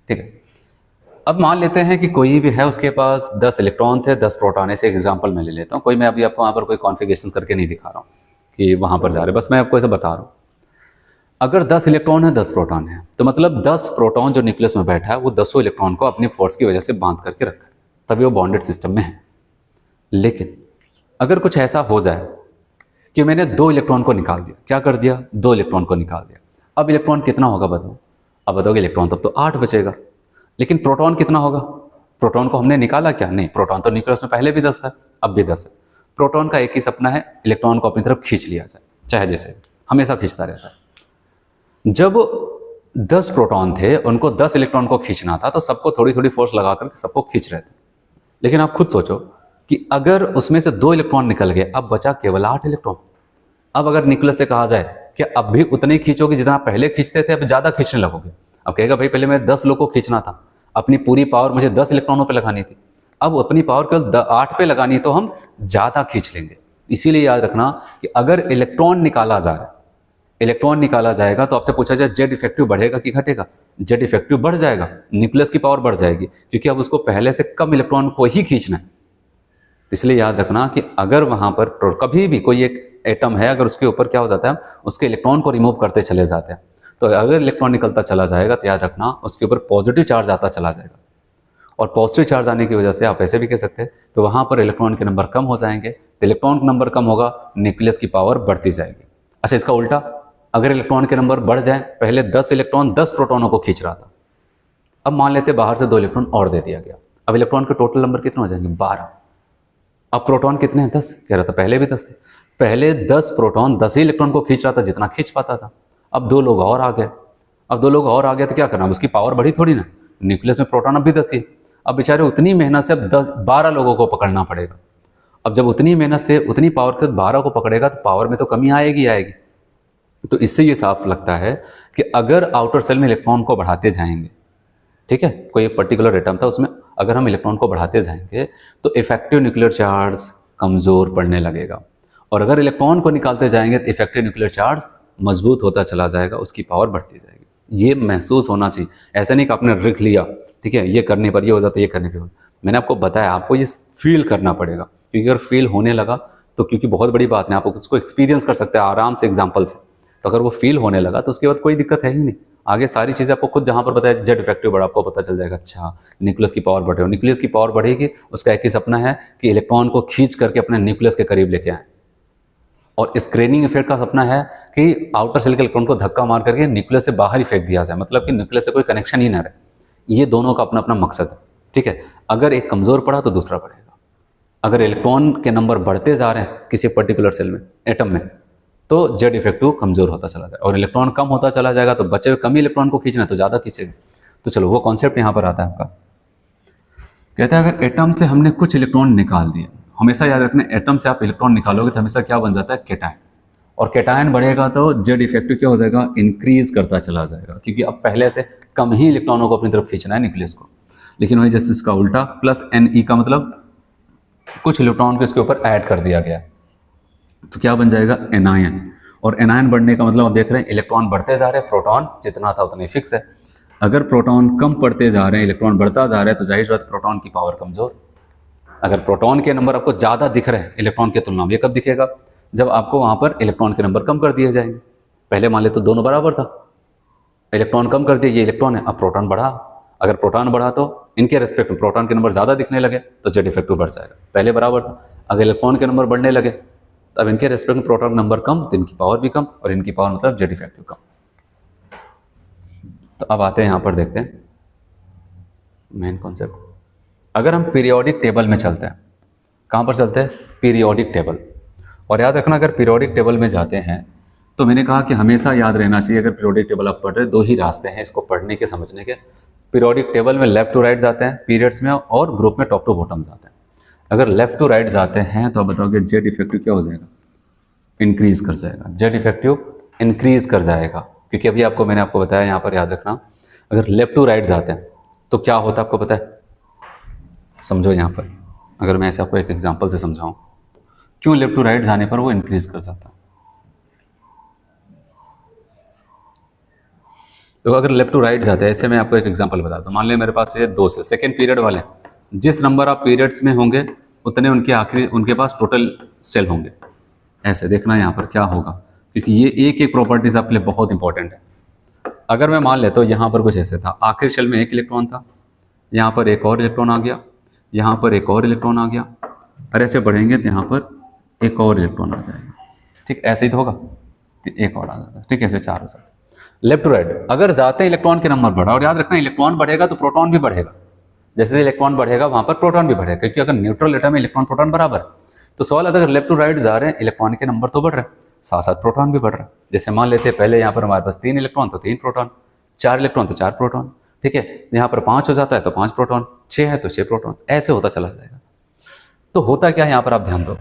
ठीक है, अब मान लेते हैं कि कोई भी है, उसके पास 10 इलेक्ट्रॉन थे, 10 प्रोटॉन। ऐसे एग्जांपल मैं ले लेता हूँ, कोई मैं अभी आपको वहाँ पर कोई कॉन्फ़िगरेशन करके नहीं दिखा रहा हूँ कि वहाँ पर जा रहे, बस मैं आपको ऐसे बता रहा हूँ। अगर 10 इलेक्ट्रॉन है, 10 प्रोटॉन है, तो मतलब 10 प्रोटॉन जो न्यूक्लियस में बैठा है वो 10 इलेक्ट्रॉन को अपनी फोर्स की वजह से बांध करके रखा है, तभी वो बॉन्डेड सिस्टम में है। लेकिन अगर कुछ ऐसा हो जाए कि मैंने 2 इलेक्ट्रॉन को निकाल दिया, क्या कर दिया? 2 इलेक्ट्रॉन को निकाल दिया। अब इलेक्ट्रॉन कितना होगा बताओ? अब बताओगे इलेक्ट्रॉन तब तो 8 बचेगा, लेकिन प्रोटॉन कितना होगा? प्रोटॉन को हमने निकाला क्या? नहीं, प्रोटॉन तो न्यूक्लियस में पहले भी 10 था, अब भी 10 है। प्रोटॉन का एक ही सपना है, इलेक्ट्रॉन को अपनी तरफ खींच लिया जाए, चाहे जैसे, हमेशा खींचता रहता है। जब 10 प्रोटॉन थे, उनको 10 इलेक्ट्रॉन को खींचना था, तो सबको थोड़ी थोड़ी फोर्स लगा करके सबको खींच रहे थे। लेकिन आप खुद सोचो कि अगर उसमें से 2 इलेक्ट्रॉन निकल गए, अब बचा केवल 8 इलेक्ट्रॉन। अब अगर न्यूक्लियस से कहा जाए कि अब भी उतने ही खींचोगे जितना पहले खींचते थे, अब ज़्यादा खींचने लगोगे। अब कहेगा भाई पहले मैं 10 लोग को खींचना था, अपनी पूरी पावर मुझे 10 इलेक्ट्रॉनों पे लगानी थी, अब अपनी पावर केवल 8 पे लगानी है, तो हम ज़्यादा खींच लेंगे। इसीलिए याद रखना कि अगर इलेक्ट्रॉन निकाला जा रहा है, इलेक्ट्रॉन निकाला जाएगा, तो आपसे पूछा जाए जेड इफेक्टिव बढ़ेगा कि घटेगा? जेड इफेक्टिव बढ़ जाएगा, न्यूक्लियस की पावर बढ़ जाएगी, क्योंकि अब उसको पहले से कम इलेक्ट्रॉन को ही खींचना है। इसलिए याद रखना कि अगर वहाँ पर कभी भी कोई एक एटम है, अगर उसके ऊपर क्या हो जाता है, उसके इलेक्ट्रॉन को रिमूव करते चले जाते हैं, तो अगर इलेक्ट्रॉन निकलता चला जाएगा तो याद रखना उसके ऊपर पॉजिटिव चार्ज आता चला जाएगा। और पॉजिटिव चार्ज आने की वजह से आप ऐसे भी कह सकते हैं, तो वहाँ पर इलेक्ट्रॉन के नंबर कम हो जाएंगे, तो इलेक्ट्रॉन का नंबर कम होगा, न्यूक्लियस की पावर बढ़ती जाएगी। अच्छा, इसका उल्टा, अगर इलेक्ट्रॉन के नंबर बढ़ जाए, पहले 10 इलेक्ट्रॉन 10 प्रोटॉनों को खींच रहा था, अब मान लेते बाहर से 2 इलेक्ट्रॉन और दे दिया गया, अब इलेक्ट्रॉन के टोटल नंबर कितने हो जाएंगे? 12। अब प्रोटॉन कितने हैं? 10 कह रहा था, पहले भी 10 थे। पहले 10 प्रोटॉन 10 ही इलेक्ट्रॉन को खींच रहा था, जितना खींच पाता था। अब 2 लोग और आ गए, अब 2 लोग और आ गए तो क्या करना? उसकी पावर बढ़ी थोड़ी ना, न्यूक्लियस में प्रोटॉन अब भी 10 ही। अब बेचारे उतनी मेहनत से अब 12 लोगों को पकड़ना पड़ेगा। अब जब उतनी मेहनत से उतनी पावर से 12 को पकड़ेगा, तो पावर में तो कमी आएगी आएगी। तो इससे ये साफ लगता है कि अगर आउटर सेल में इलेक्ट्रॉन को बढ़ाते जाएंगे, ठीक है, कोई एक पर्टिकुलर एटम था, उसमें अगर हम इलेक्ट्रॉन को बढ़ाते जाएंगे तो इफेक्टिव न्यूक्लियर चार्ज कमज़ोर पड़ने लगेगा, और अगर इलेक्ट्रॉन को निकालते जाएंगे तो इफेक्टिव न्यूक्लियर चार्ज मजबूत होता चला जाएगा, उसकी पावर बढ़ती जाएगी। ये महसूस होना चाहिए, ऐसा नहीं कि आपने लिख लिया, ठीक है, ये करने पर ये हो जाता है, ये करने पर। मैंने आपको बताया, आपको ये फील करना पड़ेगा, क्योंकि अगर फील होने लगा तो, क्योंकि बहुत बड़ी बात है, आप उसको एक्सपीरियंस कर सकते हैं आराम से एग्जाम्पल से, तो अगर वो फील होने लगा तो उसके बाद कोई दिक्कत है ही नहीं। आगे सारी चीज़ें आपको खुद जहाँ पर बताया जेड इफेक्टिव बढ़ा, आपको पता चल जाएगा, अच्छा न्यूक्लियस की पावर बढ़े, और न्यूक्लियस की पावर बढ़ेगी, उसका एक ही सपना है कि इलेक्ट्रॉन को खींच करके अपने न्यूक्लियस के करीब लेके आए। और स्क्रीनिंग इफेक्ट का सपना है कि आउटर सेल के इलेक्ट्रॉन को धक्का मार करके न्यूक्लियस से बाहर ही फेंक दिया जाए, मतलब कि न्यूक्लियस से कोई कनेक्शन ही ना रहे। ये दोनों का अपना अपना मकसद है, ठीक है। अगर एक कमज़ोर पड़ा तो दूसरा बढ़ेगा। अगर इलेक्ट्रॉन के नंबर बढ़ते जा रहे हैं किसी पर्टिकुलर सेल में, एटम में, तो जेड इफेक्टिव कमजोर होता चला जाएगा, और इलेक्ट्रॉन कम होता चला जाएगा तो बचे हुए कम ही इलेक्ट्रॉन को खींचना तो ज़्यादा खींचेगा। तो चलो वो कॉन्सेप्ट यहाँ पर आता है आपका। कहता है अगर एटम से हमने कुछ इलेक्ट्रॉन निकाल दिए, हमेशा याद रखना एटम से आप इलेक्ट्रॉन निकालोगे तो हमेशा क्या बन जाता है, केटायन, और केटायन बढ़ेगा तो जेड इफेक्टिव क्या हो जाएगा, इंक्रीज करता चला जाएगा, क्योंकि अब पहले से कम ही इलेक्ट्रॉनों को अपनी तरफ खींचना है न्यूक्लियस को। लेकिन वही जैसे इसका उल्टा प्लस एन ई का मतलब कुछ इलेक्ट्रॉन को इसके ऊपर ऐड कर दिया गया, तो क्या बन जाएगा, एनायन। और एनायन बढ़ने का मतलब आप देख रहे हैं इलेक्ट्रॉन बढ़ते जा रहे हैं, प्रोटॉन जितना था उतना फिक्स है। अगर प्रोटॉन कम पड़ते जा रहे हैं, इलेक्ट्रॉन बढ़ता जा रहा है, तो जाहिर बात प्रोटॉन की पावर कमजोर। अगर प्रोटॉन के नंबर आपको ज़्यादा दिख रहे हैं इलेक्ट्रॉन की तुलना में, ये कब दिखेगा, जब आपको वहाँ पर इलेक्ट्रॉन के नंबर कम कर दिए जाएंगे। पहले मान ले तो दोनों बराबर था, इलेक्ट्रॉन कम कर दिए, ये इलेक्ट्रॉन है, अब प्रोटॉन बढ़ा। अगर प्रोटॉन बढ़ा तो इनके रेस्पेक्ट में प्रोटॉन के नंबर ज़्यादा दिखने लगे तो जेड इफेक्टिव बढ़ जाएगा। पहले बराबर था, अगर इलेक्ट्रॉन के नंबर बढ़ने लगे तो अब इनके रेस्पेक्ट में प्रोटॉन नंबर कम तो इनकी पावर भी कम, और इनकी पावर मतलब जेड इफेक्टिव कम। तो अब आते हैं यहाँ पर, देखते हैं मेन कॉन्सेप्ट। अगर हम पीरियोडिक टेबल में चलते हैं, कहाँ पर चलते हैं, पीरियोडिक टेबल। और याद रखना अगर पीरियोडिक टेबल में जाते हैं तो मैंने कहा कि हमेशा याद रहना चाहिए, अगर पीरियोडिक टेबल आप पढ़ रहे हैं, दो ही रास्ते हैं इसको पढ़ने के, समझने के। पीरियोडिक टेबल में लेफ्ट टू राइट जाते हैं पीरियड्स में, और ग्रुप में टॉप टू बॉटम जाते हैं। अगर लेफ्ट टू राइट जाते हैं तो आप बताओगे जेड इफेक्टिव क्या हो जाएगा, इंक्रीज कर जाएगा, जेड इफेक्टिव इंक्रीज कर जाएगा। क्योंकि अभी आपको मैंने आपको बताया, यहाँ पर याद रखना, अगर लेफ्ट टू राइट जाते हैं तो क्या होता है आपको पता है, समझो यहाँ पर। अगर मैं ऐसे आपको एक एग्जांपल से समझाऊं क्यों लेफ्ट टू राइट जाने पर वो इंक्रीज कर जाता है। तो अगर लेफ्ट टू राइट जाते हैं, ऐसे मैं आपको एक एग्जांपल बताता हूँ। मान लें मेरे पास ये दो सेल सेकेंड पीरियड वाले, जिस नंबर आप पीरियड्स में होंगे उतने उनके आखिरी उनके पास टोटल सेल होंगे। ऐसे देखना यहाँ पर क्या होगा, क्योंकि ये एक एक प्रॉपर्टीज आपके लिए बहुत इंपॉर्टेंट है। अगर मैं मान लेता हूँ यहाँ पर कुछ ऐसे था, आखिरी सेल में एक इलेक्ट्रॉन था, यहाँ पर एक और इलेक्ट्रॉन आ गया, यहाँ पर एक और इलेक्ट्रॉन आ गया, और ऐसे बढ़ेंगे तो यहाँ पर एक और इलेक्ट्रॉन आ जाएगा। ठीक, ऐसे ही तो होगा, तो एक और आ जाता है। ठीक, ऐसे चार हो जाते हैं। लेफ्ट टू राइट अगर जाते हैं इलेक्ट्रॉन के नंबर बढ़ा, और याद रखना इलेक्ट्रॉन बढ़ेगा तो प्रोटॉन भी बढ़ेगा, जैसे इलेक्ट्रॉन बढ़ेगा वहाँ पर प्रोटॉन भी बढ़ेगा, क्योंकि अगर न्यूट्रल एटम में इलेक्ट्रॉन प्रोटॉन बराबर है। तो सवाल आता है अगर लेफ्ट टू राइट जा रहे हैं, इलेक्ट्रॉन के नंबर तो बढ़ रहे हैं, साथ साथ प्रोटॉन भी बढ़ रहा है। जैसे मान लेते हैं पहले यहाँ पर हमारे पास 3 इलेक्ट्रॉन तो 3 प्रोटॉन, 4 इलेक्ट्रॉन तो 4 प्रोटॉन। ठीक है, यहाँ पर 5 हो जाता है तो 5 प्रोटॉन, 6 है तो 6 प्रोटॉन, ऐसे होता चला जाएगा। तो होता क्या है यहाँ पर, आप ध्यान दो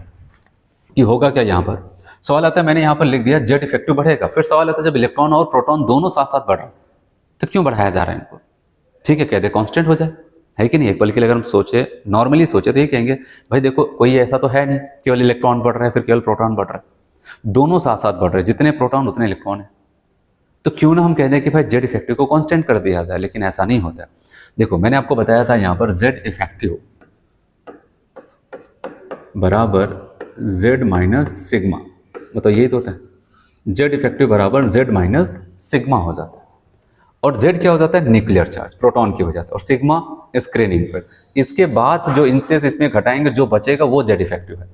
कि होगा क्या। यहाँ पर सवाल आता है, मैंने यहाँ पर लिख दिया जेड इफेक्टिव बढ़ेगा, फिर सवाल आता है जब इलेक्ट्रॉन और प्रोटॉन दोनों साथ साथ बढ़ रहे हैं तो क्यों बढ़ाया जा रहा है इनको। ठीक है, कहते कांस्टेंट हो जाए, है कि नहीं। बल्कि अगर हम सोचे, नॉर्मली सोचे तो ये कहेंगे भाई देखो कोई ऐसा तो है नहीं केवल इलेक्ट्रॉन बढ़ रहे हैं फिर केवल प्रोटॉन बढ़ रहा है, दोनों साथ साथ बढ़ रहे हैं, जितने प्रोटॉन उतने इलेक्ट्रॉन है। तो क्यों ना हम कह दें कि भाई जेड इफेक्टिव को कांस्टेंट कर दिया जाए, लेकिन ऐसा नहीं होता। देखो मैंने आपको बताया था यहाँ पर जेड इफेक्टिव बराबर जेड माइनस सिग्मा, मतलब यही तो होता है, जेड इफेक्टिव बराबर जेड माइनस सिग्मा हो जाता है। और जेड क्या हो जाता है, न्यूक्लियर चार्ज प्रोटॉन की वजह से, और सिग्मा स्क्रीनिंग पर। इसके बाद जो इंचेस इसमें घटाएंगे जो बचेगा वो जेड इफेक्टिव है।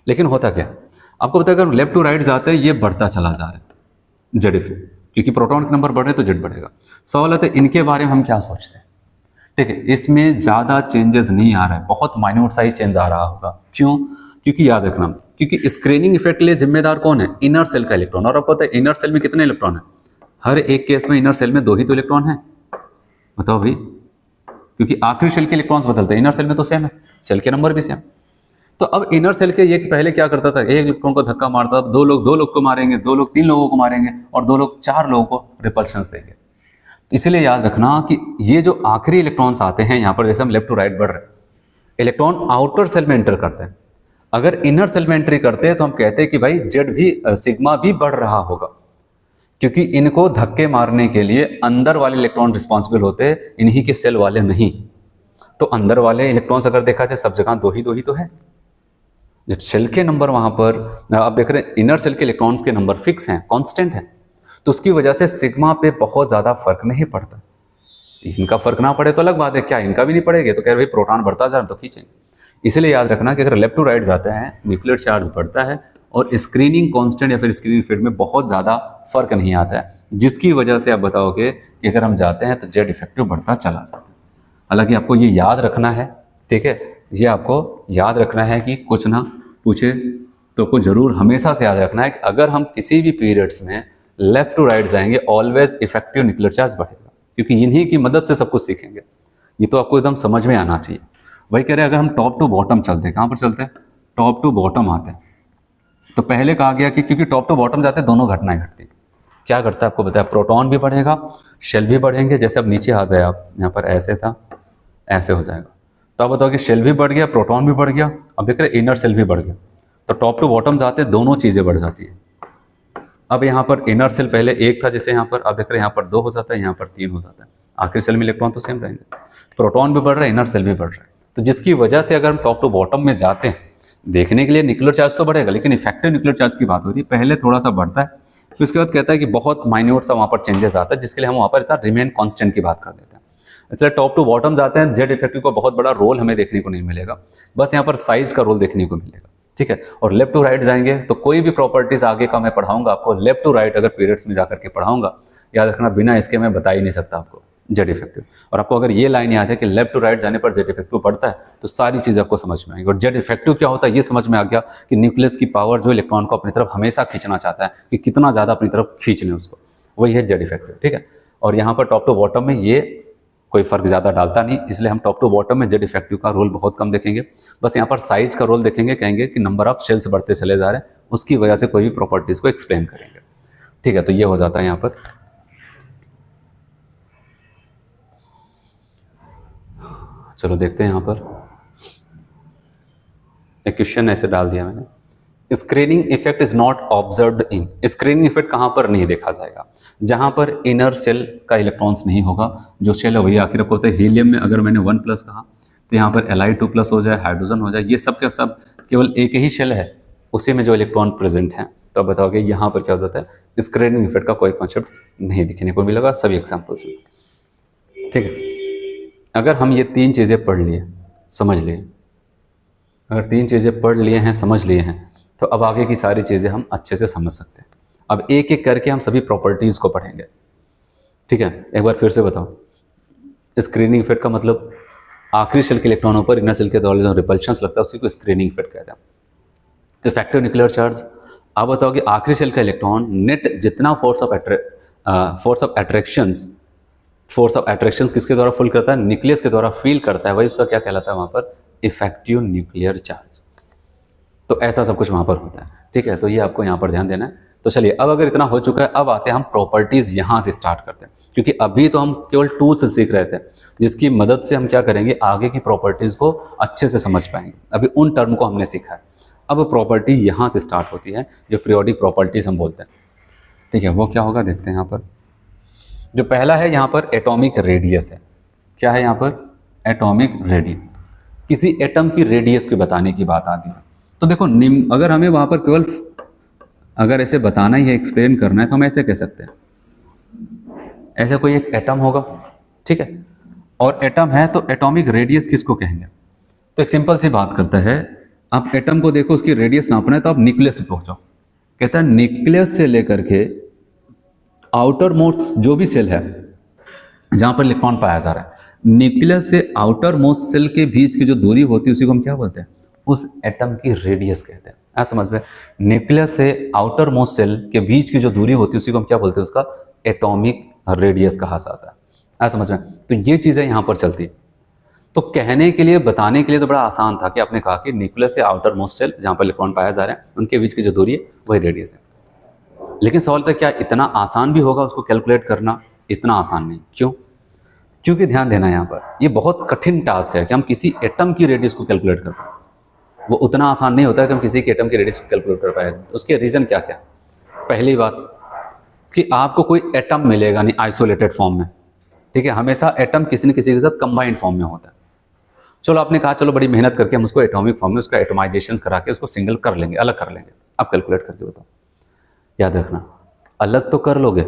लेकिन होता क्या, आपको पता है अगर लेफ्ट टू राइट जाते हैं ये बढ़ता चला जा रहा है जेड इफेक्टिव, क्योंकि प्रोटॉन के नंबर बढ़ रहे तो जेड बढ़ेगा। सवाल है इनके बारे में हम क्या सोचते हैं। ठीक है, इसमें ज़्यादा चेंजेस नहीं आ रहा है, बहुत माइन्यूट सा ही चेंज आ रहा होगा। क्यों, क्योंकि याद रखना, क्योंकि स्क्रीनिंग इफेक्ट के लिए जिम्मेदार कौन है, इनर सेल का इलेक्ट्रॉन। और आपको पता है इनर सेल में कितने इलेक्ट्रॉन है, हर एक केस में इनर सेल में 2 ही तो इलेक्ट्रॉन है। बताओ भाई, क्योंकि आखिरी सेल के इलेक्ट्रॉन्स बदलते हैं, इनर सेल में तो सेम है, सेल के नंबर भी सेम। तो अब इनर सेल के ये पहले क्या करता था, एक इलेक्ट्रॉन को धक्का मारता था, 2 लोग को मारेंगे, 2 लोग 3 लोगों को मारेंगे, और 2 लोग 4 लोगों को रिपल्शंस देंगे। इसलिए याद रखना कि ये जो आखिरी इलेक्ट्रॉन्स आते हैं यहाँ पर, जैसे हम लेफ्ट टू राइट बढ़ रहे हैं, इलेक्ट्रॉन आउटर सेल में एंटर करते हैं। अगर इनर सेल में एंट्री करते हैं तो हम कहते हैं कि भाई जेड भी सिग्मा भी बढ़ रहा होगा, क्योंकि इनको धक्के मारने के लिए अंदर वाले इलेक्ट्रॉन रिस्पॉन्सिबल होते हैं, इन्हीं के सेल वाले नहीं। तो अंदर वाले इलेक्ट्रॉन्स अगर देखा जाए सब जगह 2 ही तो है। जब सेल के नंबर वहां पर आप देख रहे हैं इनर सेल के इलेक्ट्रॉन्स के नंबर फिक्स हैं, कांस्टेंट हैं, तो उसकी वजह से सिग्मा पे बहुत ज़्यादा फर्क नहीं पड़ता। इनका फर्क ना पड़े तो अलग बात है, क्या इनका भी नहीं पड़ेगा तो कह रहे भाई प्रोटॉन बढ़ता जा रहा है तो खींचेंगे। इसलिए याद रखना कि अगर लेफ्ट टू राइट जाते हैं न्यूक्लियर चार्ज बढ़ता है, और स्क्रीनिंग कांस्टेंट या फिर स्क्रीनिंग फील्ड में बहुत ज़्यादा फर्क नहीं आता है, जिसकी वजह से आप बताओगे कि अगर हम जाते हैं तो जेड इफेक्टिव बढ़ता चला जाता है। हालांकि आपको ये याद रखना है, ठीक है, ये आपको याद रखना है कि कुछ ना पूछे तो आपको जरूर हमेशा से याद रखना है कि अगर हम किसी भी पीरियड्स में लेफ्ट टू राइट जाएंगे ऑलवेज इफेक्टिव न्यूक्लियर चार्ज बढ़ेगा, क्योंकि इन्हीं की मदद से सब कुछ सीखेंगे। ये तो आपको एकदम समझ में आना चाहिए। वही कह रहे हैं अगर हम टॉप टू बॉटम चलते हैं, कहाँ पर चलते हैं, टॉप टू बॉटम आते हैं, तो पहले कहा गया कि क्योंकि टॉप टू बॉटम जाते हैं दोनों घटनाएं घटती हैं। क्या घटता है आपको बताया, प्रोटॉन भी बढ़ेगा, शेल भी बढ़ेंगे। जैसे अब नीचे आ जाए आप, यहाँ पर ऐसे था, ऐसे हो जाएगा, तो आप बताओ कि शेल भी बढ़ गया, प्रोटॉन भी बढ़ गया, अब देख रहे इनर सेल भी बढ़ गया। तो टॉप टू बॉटम जाते हैं दोनों चीज़ें बढ़ जाती हैं। अब यहाँ पर इनर सेल पहले एक था, जैसे यहाँ पर आप देख रहे हैं यहाँ पर 2 हो जाता है, यहाँ पर 3 हो जाता है। आखिरी सेल में इलेक्ट्रॉन तो सेम रहेंगे, प्रोटॉन भी बढ़ रहा है, इनर सेल भी बढ़ रहा है। तो जिसकी वजह से अगर हम टॉप टू बॉटम में जाते हैं, देखने के लिए न्यूक्लियर चार्ज तो बढ़ेगा, लेकिन इफेक्टिव न्यूक्लियर चार्ज की बात हो रही है, पहले थोड़ा सा बढ़ता है, फिर उसके बाद कहता है कि बहुत माइन्यूट सा वहाँ पर चेंजेस आता है, जिसके लिए हम वहाँ पर रिमेन कॉन्स्टेंट की बात कर देते हैं। इसलिए टॉप टू बॉटम जाते हैं, जेड इफेक्टिव को बहुत बड़ा रोल हमें देखने को नहीं मिलेगा, बस यहाँ पर साइज का रोल देखने को मिलेगा, ठीक है। और लेफ्ट टू राइट जाएंगे तो कोई भी प्रॉपर्टीज आगे का मैं पढ़ाऊंगा आपको, लेफ्ट टू राइट अगर पीरियड्स में जाकर के पढ़ाऊंगा, याद रखना बिना इसके मैं बता ही नहीं सकता आपको जेड इफेक्टिव। और आपको अगर ये लाइन याद है कि लेफ्ट टू राइट जाने पर जेड इफेक्टिव पड़ता है, तो सारी चीज़ आपको समझ में आएगी। और जेड इफेक्टिव क्या होता है ये समझ में आ गया कि न्यूक्लियस की पावर जो इलेक्ट्रॉन को अपनी तरफ हमेशा खींचना चाहता है, कि कितना ज़्यादा अपनी तरफ खींच लें उसको, वही है जेड इफेक्टिव, ठीक है। और यहाँ पर टॉप टू बॉटम में ये कोई फर्क ज़्यादा डालता नहीं, इसलिए हम टॉप टू बॉटम में जेड इफेक्टिव का रोल बहुत कम देखेंगे। बस यहाँ पर साइज का रोल देखेंगे, कहेंगे कि नंबर ऑफ शेल्स बढ़ते चले जा रहे हैं, उसकी वजह से कोई भी प्रॉपर्टीज़ को एक्सप्लेन करेंगे, ठीक है। तो ये हो जाता है यहाँ पर। चलो देखते हैं यहाँ पर एक क्वेश्चन ऐसे डाल दिया मैंने, screening effect is not observed in. Screening effect कहाँ पर नहीं देखा जाएगा, जहाँ पर इनर सेल का इलेक्ट्रॉन्स नहीं होगा, जो शेल है वही आखिर होता है। हीलियम में अगर मैंने 1+ कहा तो यहाँ पर Li2+ हो जाए, हाइड्रोजन हो जाए, ये सब के सब केवल एक ही शेल है, उसी में जो इलेक्ट्रॉन प्रेजेंट है। तो अब बताओगे यहाँ पर क्या हो जाता है, स्क्रीनिंग इफेक्ट का कोई कॉन्सेप्ट नहीं दिखने को मिलेगा सभी एग्जाम्पल्स में, ठीक है। अगर हम ये 3 चीज़ें पढ़ लिए, समझ लिए, अगर 3 चीज़ें पढ़ लिए हैं, समझ लिए हैं, तो अब आगे की सारी चीज़ें हम अच्छे से समझ सकते हैं। अब एक एक करके हम सभी प्रॉपर्टीज़ को पढ़ेंगे, ठीक है। एक बार फिर से बताओ, स्क्रीनिंग इफेक्ट का मतलब आखिरी शेल के इलेक्ट्रॉनों पर इनर सेल के द्वारा जो रिपल्शंस लगता है उसी को स्क्रीनिंग इफेक्ट कहते हैं। इफेक्टिव न्यूक्लियर चार्ज, आप बताओ कि आखिरी शेल का इलेक्ट्रॉन नेट जितना फोर्स ऑफ अट्रैक्शंस किसके द्वारा फुल करता है, न्यूक्लियस के द्वारा फील करता है, वही उसका क्या कहलाता है वहाँ पर, इफेक्टिव न्यूक्लियर चार्ज। तो ऐसा सब कुछ वहाँ पर होता है, ठीक है। तो ये आपको यहाँ पर ध्यान देना है। तो चलिए अब अगर इतना हो चुका है, अब आते हैं हम प्रॉपर्टीज़ यहाँ से स्टार्ट करते हैं, क्योंकि अभी तो हम केवल टूल्स सीख रहे थे, जिसकी मदद से हम क्या करेंगे, आगे की प्रॉपर्टीज़ को अच्छे से समझ पाएंगे। अभी उन टर्म को हमने सीखा है, अब प्रॉपर्टी यहाँ से स्टार्ट होती है, जो पीरियोडिक प्रॉपर्टीज़ हम बोलते हैं, ठीक है। वो क्या होगा देखते हैं। यहाँ पर जो पहला है, यहाँ पर एटॉमिक रेडियस है। क्या है यहाँ पर, एटॉमिक रेडियस। किसी एटम की रेडियस को बताने की बात आती है। तो देखो अगर हमें वहाँ पर केवल अगर ऐसे बताना ही है, एक्सप्लेन करना है, तो हम ऐसे कह सकते हैं, ऐसे कोई एक एटम होगा, ठीक है, और एटम है तो एटॉमिक रेडियस किसको कहेंगे। तो एक सिंपल सी बात करता है, आप एटम को देखो, उसकी रेडियस नापना है तो आप न्यूक्लियस से पहुँचो। कहता है न्यूक्लियस से लेकर के आउटर मोस्ट जो भी सेल है जहाँ पर इलेक्ट्रॉन पाया जा रहा है, न्यूक्लियस से आउटर मोस्ट सेल के बीच की जो दूरी होती है उसी को हम क्या बोलते हैं, उस एटम की रेडियस कहते हैं। ऐसा समझ में, न्यूक्लियस से आउटर मोस्ट सेल के बीच की जो दूरी होती है उसी को हम क्या बोलते हैं, उसका एटॉमिक रेडियस कहा जाता है। ऐसा समझ में। तो ये चीज़ें यहाँ पर चलती है। तो कहने के लिए, बताने के लिए तो बड़ा आसान था कि आपने कहा कि न्यूक्लियस से आउटर मोस्ट सेल जहाँ पर इलेक्ट्रॉन पाया जा रहा है उनके बीच की जो दूरी है वही रेडियस है। लेकिन सवाल था क्या इतना आसान भी होगा उसको कैलकुलेट करना? इतना आसान नहीं। क्यों? क्योंकि ध्यान देना यहाँ पर, ये बहुत कठिन टास्क है कि हम किसी एटम की रेडियस को कैलकुलेट कर पाए। वो उतना आसान नहीं होता है कि हम किसी के एटम की रेडियस को कैलकुलेट कर पाए। उसके रीज़न क्या क्या? पहली बात कि आपको कोई एटम मिलेगा नहीं आइसोलेटेड फॉर्म में, ठीक है। हमेशा एटम किसी न किसी के साथ कंबाइंड फॉर्म में होता है। चलो आपने कहा चलो बड़ी मेहनत करके हम उसको एटॉमिक फॉर्म में उसका एटोमाइजेशन करा के उसको सिंगल कर लेंगे, अलग कर लेंगे। अब कैलकुलेट करके बताओ। याद रखना, अलग तो कर लोगे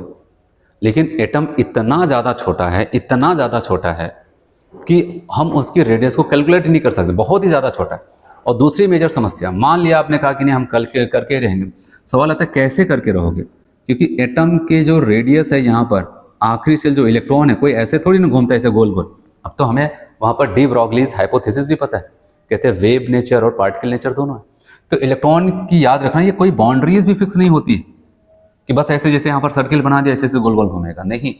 लेकिन एटम इतना ज़्यादा छोटा है, इतना ज़्यादा छोटा है कि हम उसकी रेडियस को कैलकुलेट ही नहीं कर सकते, बहुत ही ज़्यादा छोटा है। और दूसरी मेजर समस्या, मान लिया आपने कहा कि नहीं हम कल के करके रहेंगे, सवाल आता है कैसे करके रहोगे? क्योंकि एटम के जो रेडियस है यहाँ पर आखिरी से जो इलेक्ट्रॉन है कोई ऐसे थोड़ी ना घूमता है ऐसे गोल गोल। अब तो हमें वहाँ पर डी ब्रॉगलीज हाइपोथेसिस भी पता है कहते हैं वेव नेचर और पार्टिकल नेचर दोनों है। तो इलेक्ट्रॉन की याद रखना, ये कोई बाउंड्रीज भी फिक्स नहीं होती कि बस ऐसे जैसे यहाँ पर सर्किल बना दिया ऐसे ऐसे गोल गोल घूमेगा, नहीं।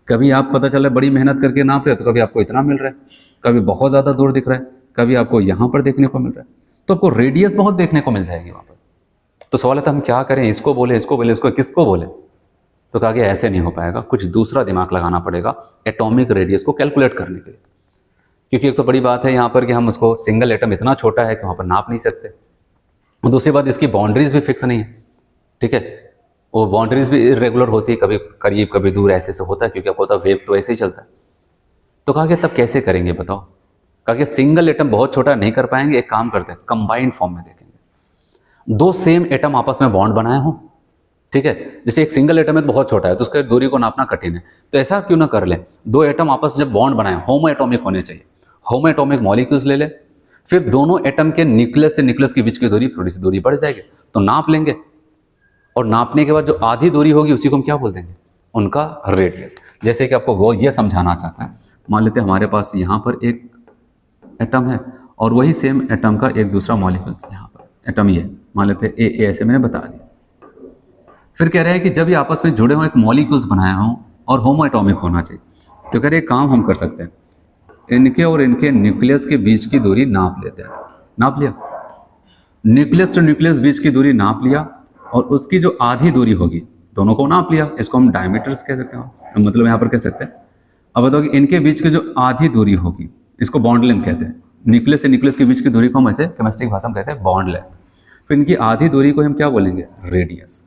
कभी आप पता चला बड़ी मेहनत करके नाप रहे हो तो कभी आपको इतना मिल रहा है, कभी बहुत ज़्यादा दूर दिख रहा है, कभी आपको यहाँ पर देखने को मिल रहा है, तो आपको रेडियस बहुत देखने को मिल जाएगी वहाँ पर। तो सवाल है तो हम क्या करें, इसको बोले, इसको बोले, इसको किसको बोले? तो कहा गया ऐसे नहीं हो पाएगा, कुछ दूसरा दिमाग लगाना पड़ेगा एटॉमिक रेडियस को कैलकुलेट करने के लिए। क्योंकि एक तो बड़ी बात है यहाँ पर कि हम उसको सिंगल एटम इतना छोटा है कि वहाँ पर नाप नहीं सकते, और दूसरी बात इसकी बाउंड्रीज भी फिक्स नहीं है, ठीक है। वो बाउंड्रीज भी इरेगुलर होती है, कभी करीब कभी दूर, ऐसे ऐसे होता है, क्योंकि आपको पता है वेव तो ऐसे ही चलता है। तो कहा गया तब कैसे करेंगे बताओ? कहा गया सिंगल एटम बहुत छोटा नहीं कर पाएंगे, एक काम करते हैं कंबाइंड फॉर्म में देखेंगे। दो सेम एटम आपस में बॉन्ड बनाए हों, ठीक है। जैसे एक सिंगल एटम है तो बहुत छोटा है तो उसके दूरी को नापना कठिन है, तो ऐसा क्यों ना कर ले, दो एटम आपस जब बॉन्ड बनाए होमो एटॉमिक होने चाहिए, होमो एटॉमिक मॉलिक्यूल्स ले ले, फिर दोनों एटम के न्यूक्लियस से न्यूक्लियस के बीच की दूरी थोड़ी सी दूरी बढ़ जाएगी, तो नाप लेंगे, और नापने के बाद जो आधी दूरी होगी उसी को हम क्या बोल देंगे, उनका रेडियस। जैसे कि आपको वो ये समझाना चाहता है, मान लेते हैं हमारे पास यहाँ पर एक एटम है और वही सेम एटम का एक दूसरा मॉलिक्यूल यहाँ पर एटम ये मान लेते हैं ए, ऐसे मैंने बता दिया। फिर कह रहे हैं कि जब ये आपस में जुड़े हों एक मॉलिक्यूल्स बनाया हों और होमो एटॉमिक होना चाहिए, तो कह रहे हैं काम हम कर सकते हैं, इनके और इनके न्यूक्लियस के बीच की दूरी नाप लेते हैं। नाप लिया, न्यूक्लियस से न्यूक्लियस बीच की दूरी नाप लिया, और उसकी जो आधी दूरी होगी दोनों को नाप लिया, इसको हम डायमीटर्स कह सकते हैं, मतलब यहाँ पर कह सकते हैं। अब बताओ कि इनके बीच की जो आधी दूरी होगी इसको बॉन्ड लेंथ कहते हैं, न्यूक्लियस से न्यूक्लियस के बीच की दूरी को हम ऐसे केमिस्ट्री भाषा में कहते हैं बॉन्ड लेंथ। फिर इनकी आधी दूरी को हम क्या बोलेंगे, रेडियस,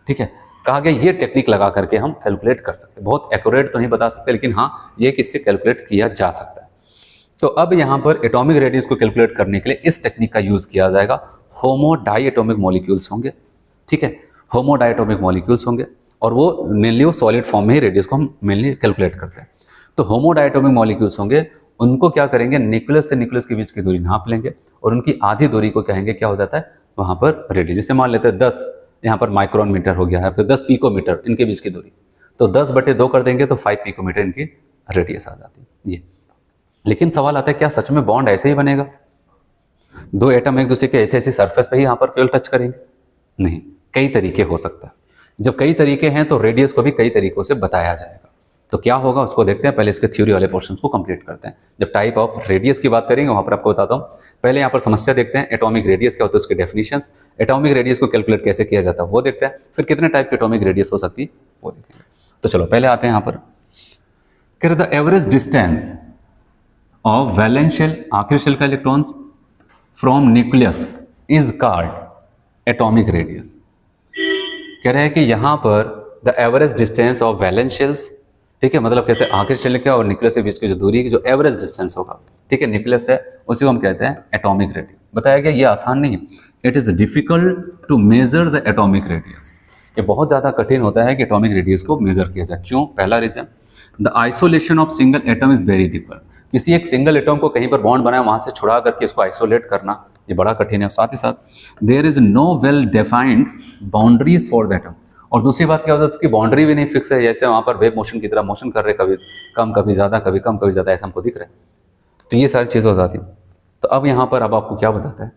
ठीक है। कहा गया ये टेक्निक लगा करके हम कैलकुलेट कर सकते हैं, बहुत एक्यूरेट तो नहीं बता सकते, लेकिन हाँ ये किससे कैलकुलेट किया जा सकता है। तो अब यहाँ पर एटॉमिक रेडियस को कैलकुलेट करने के लिए इस टेक्निक का यूज किया जाएगा। होमो डाई एटॉमिक मॉलिक्यूल्स होंगे, ठीक है, होमो डाई एटॉमिक मॉलिक्यूल्स होंगे, और वो मेनली वो सॉलिड फॉर्म में ही रेडियस को हम मेनली कैलकुलेट करते हैं। तो होमो डाई एटॉमिक मॉलिक्यूल्स होंगे, उनको क्या करेंगे, न्यूक्लियस से न्यूक्लियस के बीच की दूरी नाप लेंगे, और उनकी आधी दूरी को कहेंगे क्या हो जाता है वहाँ पर रेडियस। जैसे मान लेते हैं 10 यहाँ पर माइक्रोन मीटर हो गया है, फिर 10 पिकोमीटर इनके बीच की दूरी, तो 10/2 कर देंगे तो 5 पिकोमीटर इनकी रेडियस आ जाती है ये। लेकिन सवाल आता है क्या सच में बॉन्ड ऐसे ही बनेगा, दो एटम एक दूसरे के ऐसे ऐसे सरफेस पे ही यहाँ पर केवल टच करेंगे? नहीं, कई तरीके हो सकता है। जब कई तरीके हैं तो रेडियस को भी कई तरीकों से बताया जाएगा। तो क्या होगा उसको देखते हैं, पहले इसके थ्योरी वाले पोर्शंस को कंप्लीट करते हैं। जब टाइप ऑफ रेडियस की बात करेंगे वहाँ पर आपको बताता हूँ। पहले यहाँ पर समस्या देखते हैं, एटॉमिक रेडियस क्या होता है उसके डेफिनेशंस, एटॉमिक रेडियस को कैलकुलेट कैसे किया जाता है वो देखते हैं, फिर कितने टाइप की एटॉमिक रेडियस हो सकती है वो देखेंगे। तो चलो पहले आते हैं यहाँ पर, कह रहे the average distance of valence shell, आखिरी शेल का electrons from nucleus is called atomic radius. कह रहे हैं कि यहाँ पर the average distance of valence shells, ठीक है, मतलब कहते हैं आखिरी शेल के और न्यूक्लियस के बीच की जो दूरी की जो एवरेज डिस्टेंस होगा, ठीक है, न्यूक्लियस है, उसी को हम कहते हैं एटॉमिक रेडियस। बताया गया ये आसान नहीं है, it is difficult to measure the atomic radius. ये बहुत ज़्यादा कठिन होता है कि एटॉमिक रेडियस को मेजर किया जाए। क्यों? पहला reason, the isolation of single atom is very difficult. किसी एक सिंगल एटम को कहीं पर बॉन्ड बनाया वहाँ से छुड़ा करके इसको आइसोलेट करना ये बड़ा कठिन है। साथ ही साथ there is no well defined boundaries for the atom, और दूसरी बात क्या होता है उसकी बाउंड्री भी नहीं फिक्स है, जैसे वहाँ पर वेव मोशन की तरह मोशन कर रहे, कभी कम कभी ज़्यादा, कभी कम कभी ज़्यादा, ऐसा हमको दिख रहा है। तो ये सारी चीज़ हो जाती है। तो अब यहाँ पर अब आपको क्या बताता है,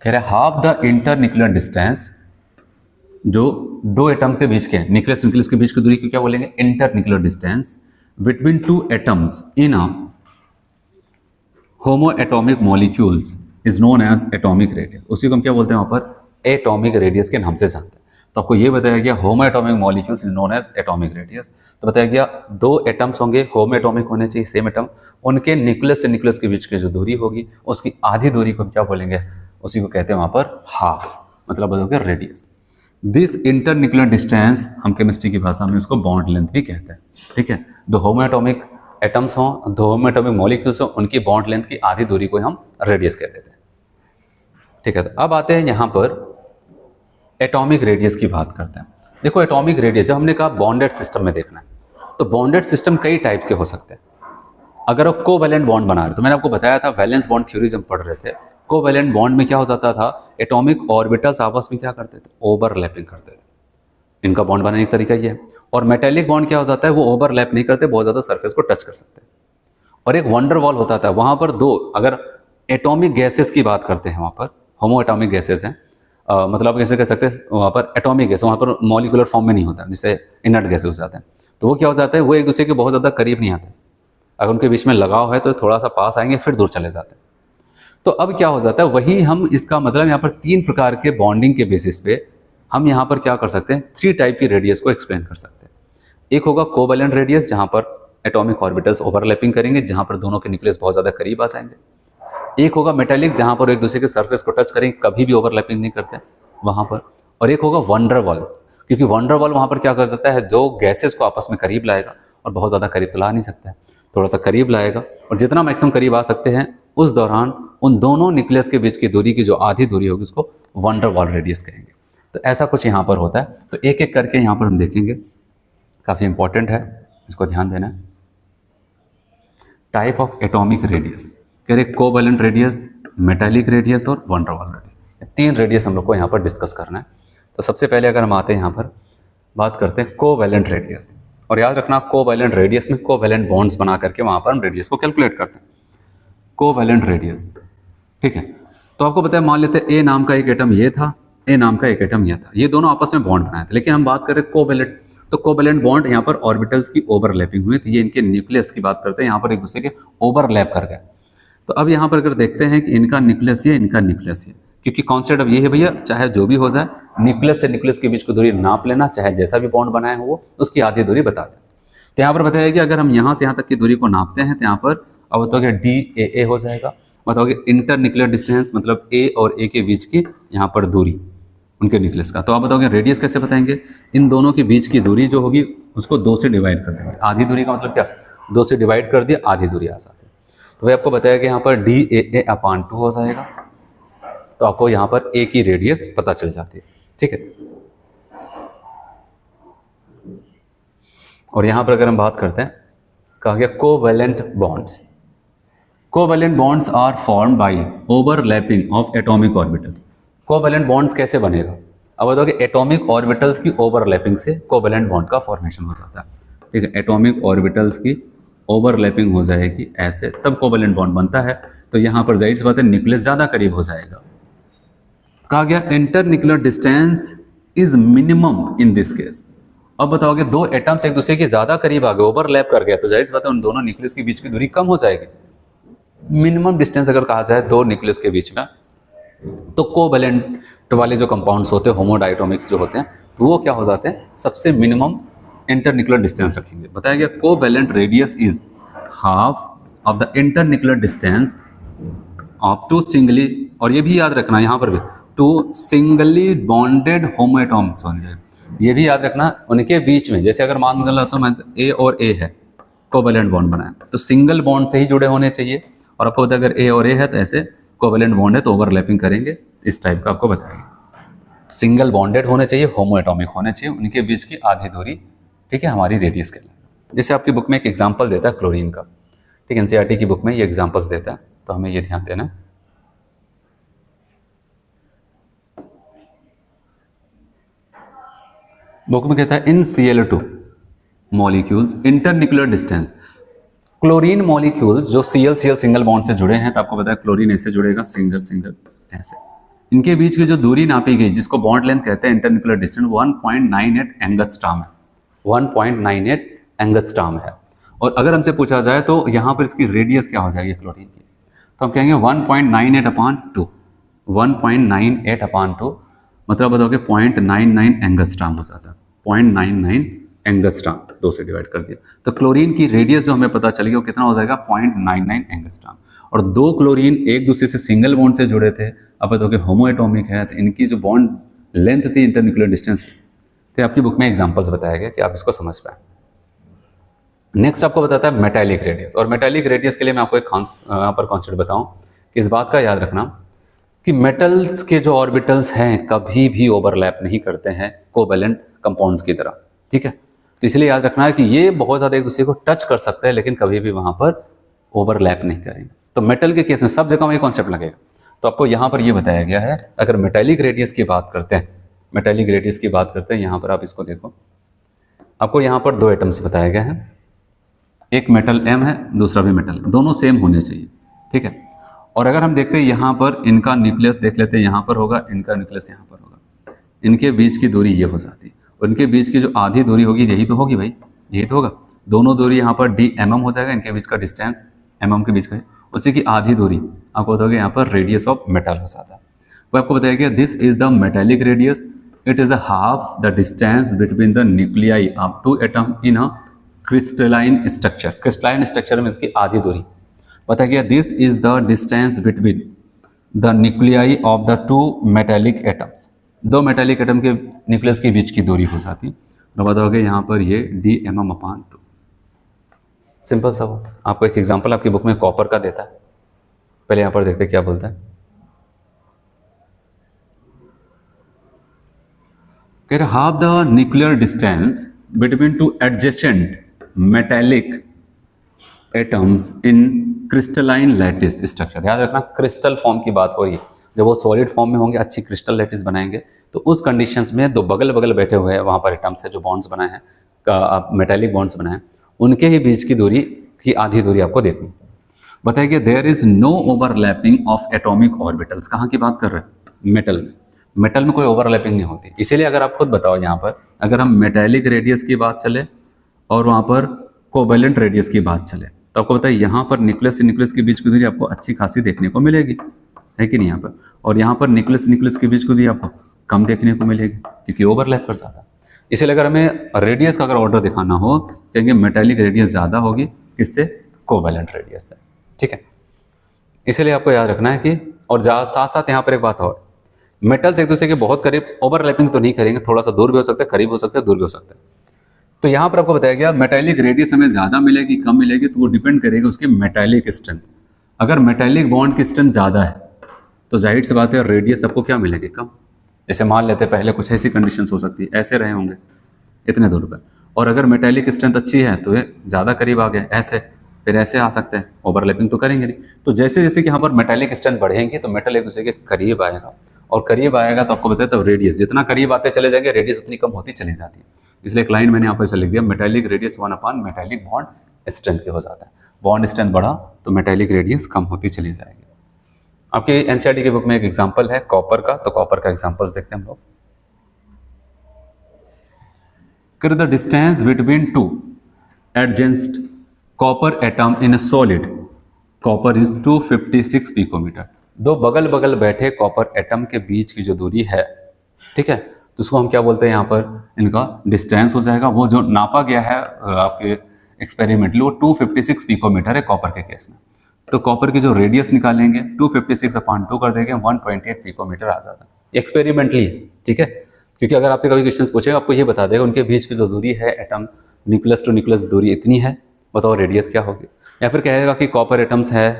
कह रहे half the inter nuclear distance, जो दो एटम के बीच के न्यूक्लियस न्यूक्लियस के बीच की दूरी को क्या बोलेंगे, inter nuclear distance between two atoms in a homo atomic molecules is known as atomic radius. उसी को हम क्या बोलते हैं वहाँ पर एटॉमिक रेडियस के नाम से जानते हैं। तो आपको ये बताया गया homo atomic molecules is known as atomic radius. तो बताया गया दो एटम्स होंगे, होमो एटॉमिक होने चाहिए, सेम एटम, उनके न्यूक्लियस से न्यूक्लियस के बीच की जो दूरी होगी उसकी आधी दूरी को हम क्या बोलेंगे, उसी को कहते हैं वहाँ पर हाफ, मतलब बोलोगे radius. This inter nuclear distance हम केमिस्ट्री की भाषा में उसको बॉन्ड लेंथ भी कहते हैं, ठीक है। दो होमो एटॉमिक एटम्स हों, दो होमो एटॉमिक मॉलिक्यूल्स हों, उनकी बॉन्ड लेंथ की आधी दूरी को हम रेडियस कह देते हैं, ठीक है। तो अब आते हैं यहाँ पर एटॉमिक रेडियस की बात करते हैं। देखो एटॉमिक रेडियस जब हमने कहा बॉन्डेड सिस्टम में देखना है, तो बॉन्डेड सिस्टम कई टाइप के हो सकते हैं। अगर आप कोवैलेंट बॉन्ड बना रहे तो मैंने आपको बताया था वैलेंस बॉन्ड थ्योरीज हम पढ़ रहे थे। कोवैलेंट बॉन्ड में क्या हो जाता था, एटॉमिक ऑर्बिटल्स आपस में क्या करते थे, ओवरलैपिंग करते थे। इनका बॉन्ड बनाने का तरीका ये है। और मेटेलिक बॉन्ड क्या हो जाता है, वो ओवरलैप नहीं करते, बहुत ज़्यादा सरफेस को टच कर सकते हैं। और एक वंडर वॉल होता था, वहाँ पर दो, अगर एटॉमिक गैसेस की बात करते हैं, वहाँ पर होमो एटॉमिक गैसेस हैं, मतलब आप कैसे कह सकते हैं, वहाँ पर एटॉमिक गैस वहाँ पर मॉलिकुलर फॉर्म में नहीं होता, जिससे इनर्ट गैसेस हो जाते हैं। तो वो क्या हो जाता है, वो एक दूसरे के बहुत ज़्यादा करीब नहीं आते, अगर उनके बीच में लगाव है तो थोड़ा सा पास आएंगे फिर दूर चले जाते हैं। तो अब क्या हो जाता है, वही हम इसका मतलब यहाँ पर 3 प्रकार के बॉन्डिंग के बेसिस पे हम यहाँ पर क्या कर सकते हैं, 3 टाइप की रेडियस को एक्सप्लेन कर सकते हैं। एक होगा कोवैलेंट रेडियस, जहाँ पर एटॉमिक ऑर्बिटल्स ओवरलैपिंग करेंगे, जहाँ पर दोनों के न्यूक्लियस बहुत ज़्यादा करीब आ जाएंगे। एक होगा मेटेलिक, जहाँ पर एक दूसरे के सरफेस को टच करेंगे, कभी भी ओवरलैपिंग नहीं करते वहाँ पर। और एक होगा वंडर वॉल, क्योंकि वंडर वॉल वहाँ पर क्या कर सकता है, दो गैसेस को आपस में करीब लाएगा, और बहुत ज़्यादा करीब तो ला नहीं सकता है, थोड़ा सा करीब लाएगा, और जितना मैक्सिमम करीब आ सकते हैं उस दौरान उन दोनों न्यूक्लियस के बीच की दूरी की जो आधी दूरी होगी उसको वंडर वॉल रेडियस कहेंगे। तो ऐसा कुछ यहाँ पर होता है। तो एक एक करके यहाँ पर हम देखेंगे, काफ़ी इंपॉर्टेंट है, इसको ध्यान देना है। टाइप ऑफ एटॉमिक रेडियस, कह रहे कोवैलेंट रेडियस, मेटालिक रेडियस और वंडर वॉल रेडियस, 3 रेडियस हम लोग को यहाँ पर डिस्कस करना है। तो सबसे पहले अगर हम आते हैं यहाँ पर बात करते हैं कोवैलेंट रेडियस, और याद रखना कोवैलेंट रेडियस में कोवैलेंट बॉन्ड्स बना करके वहाँ पर हम रेडियस को कैलकुलेट करते हैं। कोवैलेंट रेडियस, ठीक है। तो आपको पता है, मान लेते हैं ए नाम का एक एटम ये था, ए नाम का एक एटम ये था, ये दोनों आपस में बॉन्ड बनाए थे, लेकिन हम बात करें कोवैलेंट, तो कोवैलेंट बॉन्ड यहाँ पर ऑर्बिटल्स की ओवरलैपिंग हुई थी, ये इनके न्यूक्लियस की बात करते हैं, यहाँ पर एक दूसरे के ओवरलैप कर गए। तो अब यहाँ पर अगर देखते हैं कि इनका न्यूक्लियस ये, इनका न्यूक्लियस ये, क्योंकि कॉन्सेप्ट अब ये है भैया, चाहे जो भी हो जाए, न्यूक्लियस से न्यूक्लियस के बीच की दूरी नाप लेना, चाहे जैसा भी बॉन्ड बनाए हो वो उसकी आधी दूरी बता दें। तो यहाँ पर बताया कि अगर हम यहाँ से यहाँ तक की दूरी को नापते हैं तो यहाँ पर अब बताओगे DAA हो जाएगा, बताओगे इंटर न्यूक्लियर डिस्टेंस, मतलब ए और ए के बीच की यहाँ पर दूरी उनके न्यूक्लियस का। तो आप बताओगे रेडियस कैसे बताएंगे, इन दोनों के बीच की दूरी जो होगी उसको 2 से डिवाइड कर देंगे। आधी दूरी का मतलब क्या, 2 से डिवाइड कर दिया, आधी दूरी आ जाती है। तो वही आपको बताया कि यहाँ पर DAA/2 हो जाएगा, तो आपको यहाँ पर ए की रेडियस पता चल जाती है, ठीक है। और यहाँ पर अगर हम बात करते हैं, कहा गया covalent bonds, covalent bonds are formed by overlapping of atomic orbitals. Covalent bonds कैसे बनेगा, अब बताओगे एटॉमिक ऑर्बिटल्स की ओवरलैपिंग से कोवैलेंट बॉन्ड का फॉर्मेशन हो जाता है, ठीक है। एटॉमिक ऑर्बिटल्स की ओवरलैपिंग हो जाएगी ऐसे, तब कोवैलेंट बॉन्ड बनता है। तो यहाँ पर जाहिर सी बात है न्यूक्लियस ज़्यादा करीब हो जाएगा। कहा गया inter nuclear distance is minimum in this case. अब बताओगे दो एटम्स एक दूसरे के ज़्यादा करीब आ गए, ओवरलैप कर गया, तो जाहिर सी बात है उन दोनों न्यूक्लियस के बीच की दूरी कम हो जाएगी। मिनिमम डिस्टेंस अगर कहा जाए दो न्यूक्लियस के बीच में, तो कोवैलेंट वाले जो कंपाउंड्स होते हैं, होमोडायटोमिक्स जो होते हैं, तो वो क्या हो जाते हैं, सबसे मिनिमम इंटरन्यूक्लियर डिस्टेंस रखेंगे। बताया गया covalent radius is half of the internuclear distance of 2 singly, और ये भी याद रखना यहाँ पर भी 2 सिंगली बॉन्डेड होमोएटॉम्स होंगे, ये भी याद रखना उनके बीच में। जैसे अगर मान लेता हूँ मैं ए और ए है, कोवैलेंट बॉन्ड बनाया, तो सिंगल बॉन्ड से ही जुड़े होने चाहिए, और आपको पता है अगर ए और ए है तो ऐसे कोवैलेंट बॉन्ड है तो ओवरलैपिंग करेंगे, इस टाइप का आपको बताएंगे। सिंगल बॉन्डेड होने चाहिए, होमोएटॉमिक होने चाहिए, उनके बीच की आधी दूरी, ठीक है, हमारी रेडियस कहलाएगा। जैसे आपकी बुक में एक एग्जाम्पल देता है क्लोरीन का, ठीक है, NCERT की बुक में ये एग्जाम्पल्स देता है, तो हमें ये ध्यान देना है। बुक में कहता है इन Cl2 molecules internuclear distance, chlorine molecules जो Cl सिंगल बॉन्ड से जुड़े हैं, तो आपको पता है क्लोरीन ऐसे जुड़ेगा, सिंगल सिंगल ऐसे, इनके बीच की जो दूरी नापी गई जिसको बॉन्ड लेंथ कहते हैं इंटरन्यूक्लियर डिस्टेंस, 1.98 एंगस्ट्रॉम है, 1.98 एंगस्ट्रॉम है। और अगर हमसे पूछा जाए तो यहाँ पर इसकी रेडियस क्या हो जाएगी क्लोरीन की, तो हम कहेंगे 1.98/2, 1.98/2 मतलब बताओगे 0.99 एंगस्ट्रॉम हो जाता है, 0.99 एंगस्ट्रॉम, 2 से डिवाइड कर दिया। तो क्लोरीन की रेडियस जो हमें पता चलेगी वो कितना हो जाएगा, 0.99 एंगस्ट्रॉम। और 2 क्लोरीन एक दूसरे से सिंगल बॉन्ड से जुड़े थे, अब बताओगे होमोएटॉमिक है, तो इनकी जो बॉन्ड लेंथ थी इंटरन्यूक्लियर डिस्टेंस, तो आपकी बुक में एग्जाम्पल्स बताया गया कि आप इसको समझ पाए। नेक्स्ट आपको बताता है मेटालिक रेडियस, और मेटालिक रेडियस के लिए मैं आपको एक यहाँ पर कॉन्सेप्ट बताऊँ कि इस बात का याद रखना कि मेटल्स के जो ऑर्बिटल्स हैं कभी भी ओवरलैप नहीं करते हैं कोवैलेंट कंपाउंड्स की तरह, ठीक है। तो इसलिए याद रखना है कि ये बहुत ज़्यादा एक दूसरे को टच कर सकते हैं लेकिन कभी भी वहाँ पर ओवरलैप नहीं करेंगे। तो मेटल के केस में सब जगह में ये कॉन्सेप्ट लगेगा। तो आपको यहाँ पर ये बताया गया है, अगर मेटालिक रेडियस की बात करते हैं मेटेलिक रेडियस की बात करते हैं, यहाँ पर आप इसको देखो, आपको यहाँ पर दो एटम्स बताए गए हैं, एक मेटल M है, दूसरा भी मेटल, दोनों सेम होने चाहिए, ठीक है। और अगर हम देखते हैं यहाँ पर इनका न्यूक्लियस देख लेते हैं, यहाँ पर होगा, इनका न्यूक्लियस यहाँ पर होगा, इनके बीच की दूरी ये हो जाती है, और इनके बीच की जो आधी दूरी होगी यही तो होगी भाई, यही तो होगा, दोनों दूरी यहाँ पर DMM हो जाएगा, इनके बीच का डिस्टेंस MM के बीच का है, उसी की आधी दूरी आपको बताओगे यहाँ पर रेडियस ऑफ मेटल हो जाता है। वो आपको बताया गया this is the metallic radius, it is a half the distance between the nuclei of two atom in a crystalline structure. Crystalline structure में इसकी आधी दूरी बताया गया, this is the distance between the nuclei of the two metallic atoms. दो metallic atom के nucleus के बीच की दूरी हो जाती है, तो बताओगे यहाँ पर ये DMM/2। सिंपल सा वो आपको एक एग्जांपल आपकी बुक में कॉपर का देता है, पहले यहाँ पर देखते क्या बोलता है। कह रहा half the nuclear distance between two adjacent metallic atoms in crystalline lattice structure. याद रखना क्रिस्टल फॉर्म की बात हो रही है, जब वो सॉलिड फॉर्म में होंगे, अच्छी क्रिस्टल लैटिस बनाएंगे, तो उस कंडीशंस में दो बगल बगल बैठे हुए हैं वहाँ पर एटम्स है, जो बॉन्ड्स बनाए हैं, मेटेलिक बॉन्ड्स बनाए हैं, उनके ही बीच की दूरी की आधी दूरी आपको देखनी। बताइए कि there is no overlapping of atomic orbitals. कहाँ की बात कर रहे हैं? मेटल में। मेटल में कोई ओवरलैपिंग नहीं होती, इसीलिए अगर आप खुद बताओ यहाँ पर, अगर हम मेटेलिक रेडियस की बात चले और वहाँ पर कोवेलेंट रेडियस की बात चले, तो आपको बताइए यहाँ पर न्यूक्लियस से न्यूक्लियस के बीच की दूरी आपको अच्छी खासी देखने को मिलेगी, है कि नहीं यहाँ पर, और यहाँ पर न्यूक्लियस न्यूक्लियस के बीच की दूरी आपको कम देखने को मिलेगी, क्योंकि ओवरलैप कर जाता है। इसलिए अगर हमें रेडियस का अगर ऑर्डर दिखाना हो, कहेंगे मेटेलिक रेडियस ज़्यादा होगी किससे? कोवेलेंट रेडियस से, ठीक है। इसलिए आपको याद रखना है कि, और साथ साथ यहाँ पर एक बात और, मेटल्स एक दूसरे के बहुत करीब ओवरलैपिंग तो नहीं करेंगे, थोड़ा सा दूर भी हो सकता है, करीब हो सकता है, दूर भी हो सकता है। तो यहाँ पर आपको बताया गया मेटेलिक रेडियस हमें ज़्यादा मिलेगी कम मिलेगी, तो वो डिपेंड करेगा उसकी मेटेलिक स्ट्रेंथ। अगर मेटेलिक बॉन्ड की स्ट्रेंथ ज़्यादा है तो जाहिर सी बात है रेडियस आपको क्या मिलेगी? कम। जैसे मान लेते हैं पहले कुछ ऐसी कंडीशंस हो सकती है, ऐसे रहे होंगे इतने दूर पर, और अगर मेटेलिक स्ट्रेंथ अच्छी है तो ये ज़्यादा करीब आ गए, ऐसे, फिर ऐसे आ सकते हैं, ओवरलैपिंग तो करेंगे नहीं। तो जैसे जैसे कि यहाँ पर मेटेलिक स्ट्रेंथ बढ़ेंगी तो मेटल एक दूसरे के करीब आएगा, और करीब आएगा तो आपको बताया तब रेडियस जितना करीब आते चले जाएंगे रेडियस उतनी कम होती चली जाती है। इसलिए एक लाइन मैंने यहाँ पर ऐसे लिख दिया, metallic radius 1/, metallic bond strength के हो जाता है। बॉन्ड स्ट्रेंथ बढ़ा तो मेटेलिक रेडियस कम होती चली जाएगी। आपके एनसीईआरटी की बुक में एक एग्जांपल है कॉपर का, तो कॉपर का एग्जांपल देखते हैं हम लोग। The distance between two adjacent copper atom in a solid copper is 256 picometre. दो बगल बगल बैठे कॉपर एटम के बीच की जो दूरी है, ठीक है, तो उसको हम क्या बोलते हैं? यहाँ पर इनका डिस्टेंस हो जाएगा। वो जो नापा गया है आपके एक्सपेरिमेंटली, वो 256 पिकोमीटर है कॉपर के केस में। तो कॉपर की जो रेडियस निकालेंगे 256/2 कर देंगे, 128 पिकोमीटर आ जाता है एक्सपेरिमेंटली, ठीक है। क्योंकि अगर आपसे कभी क्वेश्चन पूछेगा आपको ये बता देगा उनके बीच की जो दूरी है एटम न्यूक्लियस टू न्यूक्लियस दूरी इतनी है, बताओ रेडियस क्या होगी। या फिर कहेगा कि कॉपर एटम्स है,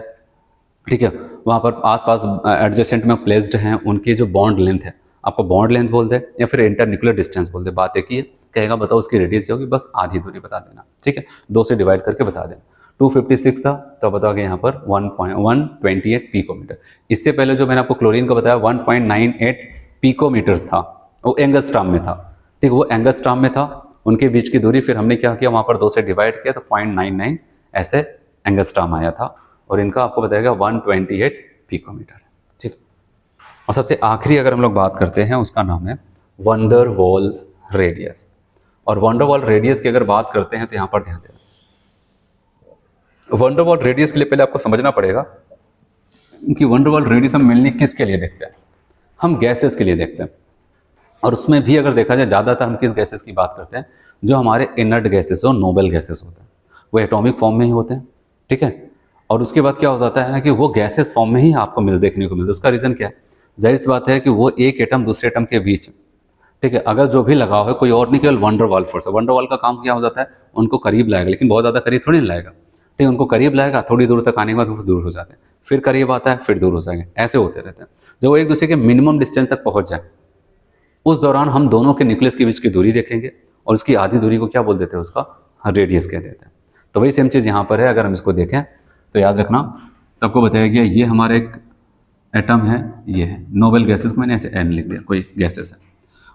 ठीक है, वहाँ पर आसपास एडजेसेंट में प्लेस्ड हैं, उनकी जो बॉन्ड लेंथ है आपको बॉन्ड लेंथ बोल दे या फिर इंटर न्यूक्लियर डिस्टेंस बोल दे, बात एक ही है। कहेगा बताओ उसकी रेडियस क्या होगी, बस आधी दूरी बता देना, ठीक है, 2 से डिवाइड करके बता देना। 256 था तो बताओगे यहाँ पर 128 पिकोमीटर। इससे पहले जो मैंने आपको क्लोरीन का बताया 1.98 पिकोमीटर्स था, वो एंगस्ट्रॉम में था, ठीक, वो एंगस्ट्रॉम में था, उनके बीच की दूरी फिर हमने क्या किया वहाँ पर 2 से डिवाइड किया तो 0.99 ऐसे एंगस्ट्रॉम आया था, और इनका आपको बताएगा 128 पिकोमीटर, ठीक। और सबसे आखिरी अगर हम लोग बात करते हैं उसका नाम है वंडर वॉल रेडियस। और वंडर वॉल रेडियस की अगर बात करते हैं तो यहाँ पर ध्यान देना, वंडर वॉल रेडियस के लिए पहले आपको समझना पड़ेगा कि वंडर वॉल रेडियस हम मेनली किसके लिए देखते हैं? हम गैसेस के लिए देखते हैं, और उसमें भी अगर देखा जाए ज़्यादातर हम किस गैसेस की बात करते हैं? जो हमारे इनर्ट गैसेस हो, नोबल गैसेस होते हैं, वो एटॉमिक फॉर्म में ही होते हैं, ठीक है। और उसके बाद क्या हो जाता है ना कि वो गैसेस फॉर्म में ही आपको देखने को मिलता है। उसका रीज़न क्या है? जाहिर सी बात है कि वो एक एटम दूसरे एटम के बीच, ठीक है, अगर जो भी लगाव है कोई और नहीं केवल वंडर वॉल फोर्स है। वंडर वॉल का काम क्या हो जाता है? उनको करीब लाएगा, लेकिन बहुत ज़्यादा करीब थोड़ी नहीं लाएगा, ठीक है, उनको करीब लाएगा, थोड़ी दूर तक आने के बाद वो दूर हो जाते हैं, फिर करीब आता है, फिर दूर हो जाएंगे, ऐसे होते रहते हैं। जब वो एक दूसरे के मिनिमम डिस्टेंस तक पहुँच जाए उस दौरान हम दोनों के न्यूक्लियस के बीच की दूरी देखेंगे, और उसकी आधी दूरी को क्या बोल देते हैं? उसका रेडियस कह देते हैं। तो वही सेम चीज़ यहाँ पर है। अगर हम इसको देखें तो याद रखना, तो आपको बताया गया ये हमारा एक एटम है, ये है नोबल गैसेस को मैंने ऐसे एन लिख दिया, कोई गैसेस है,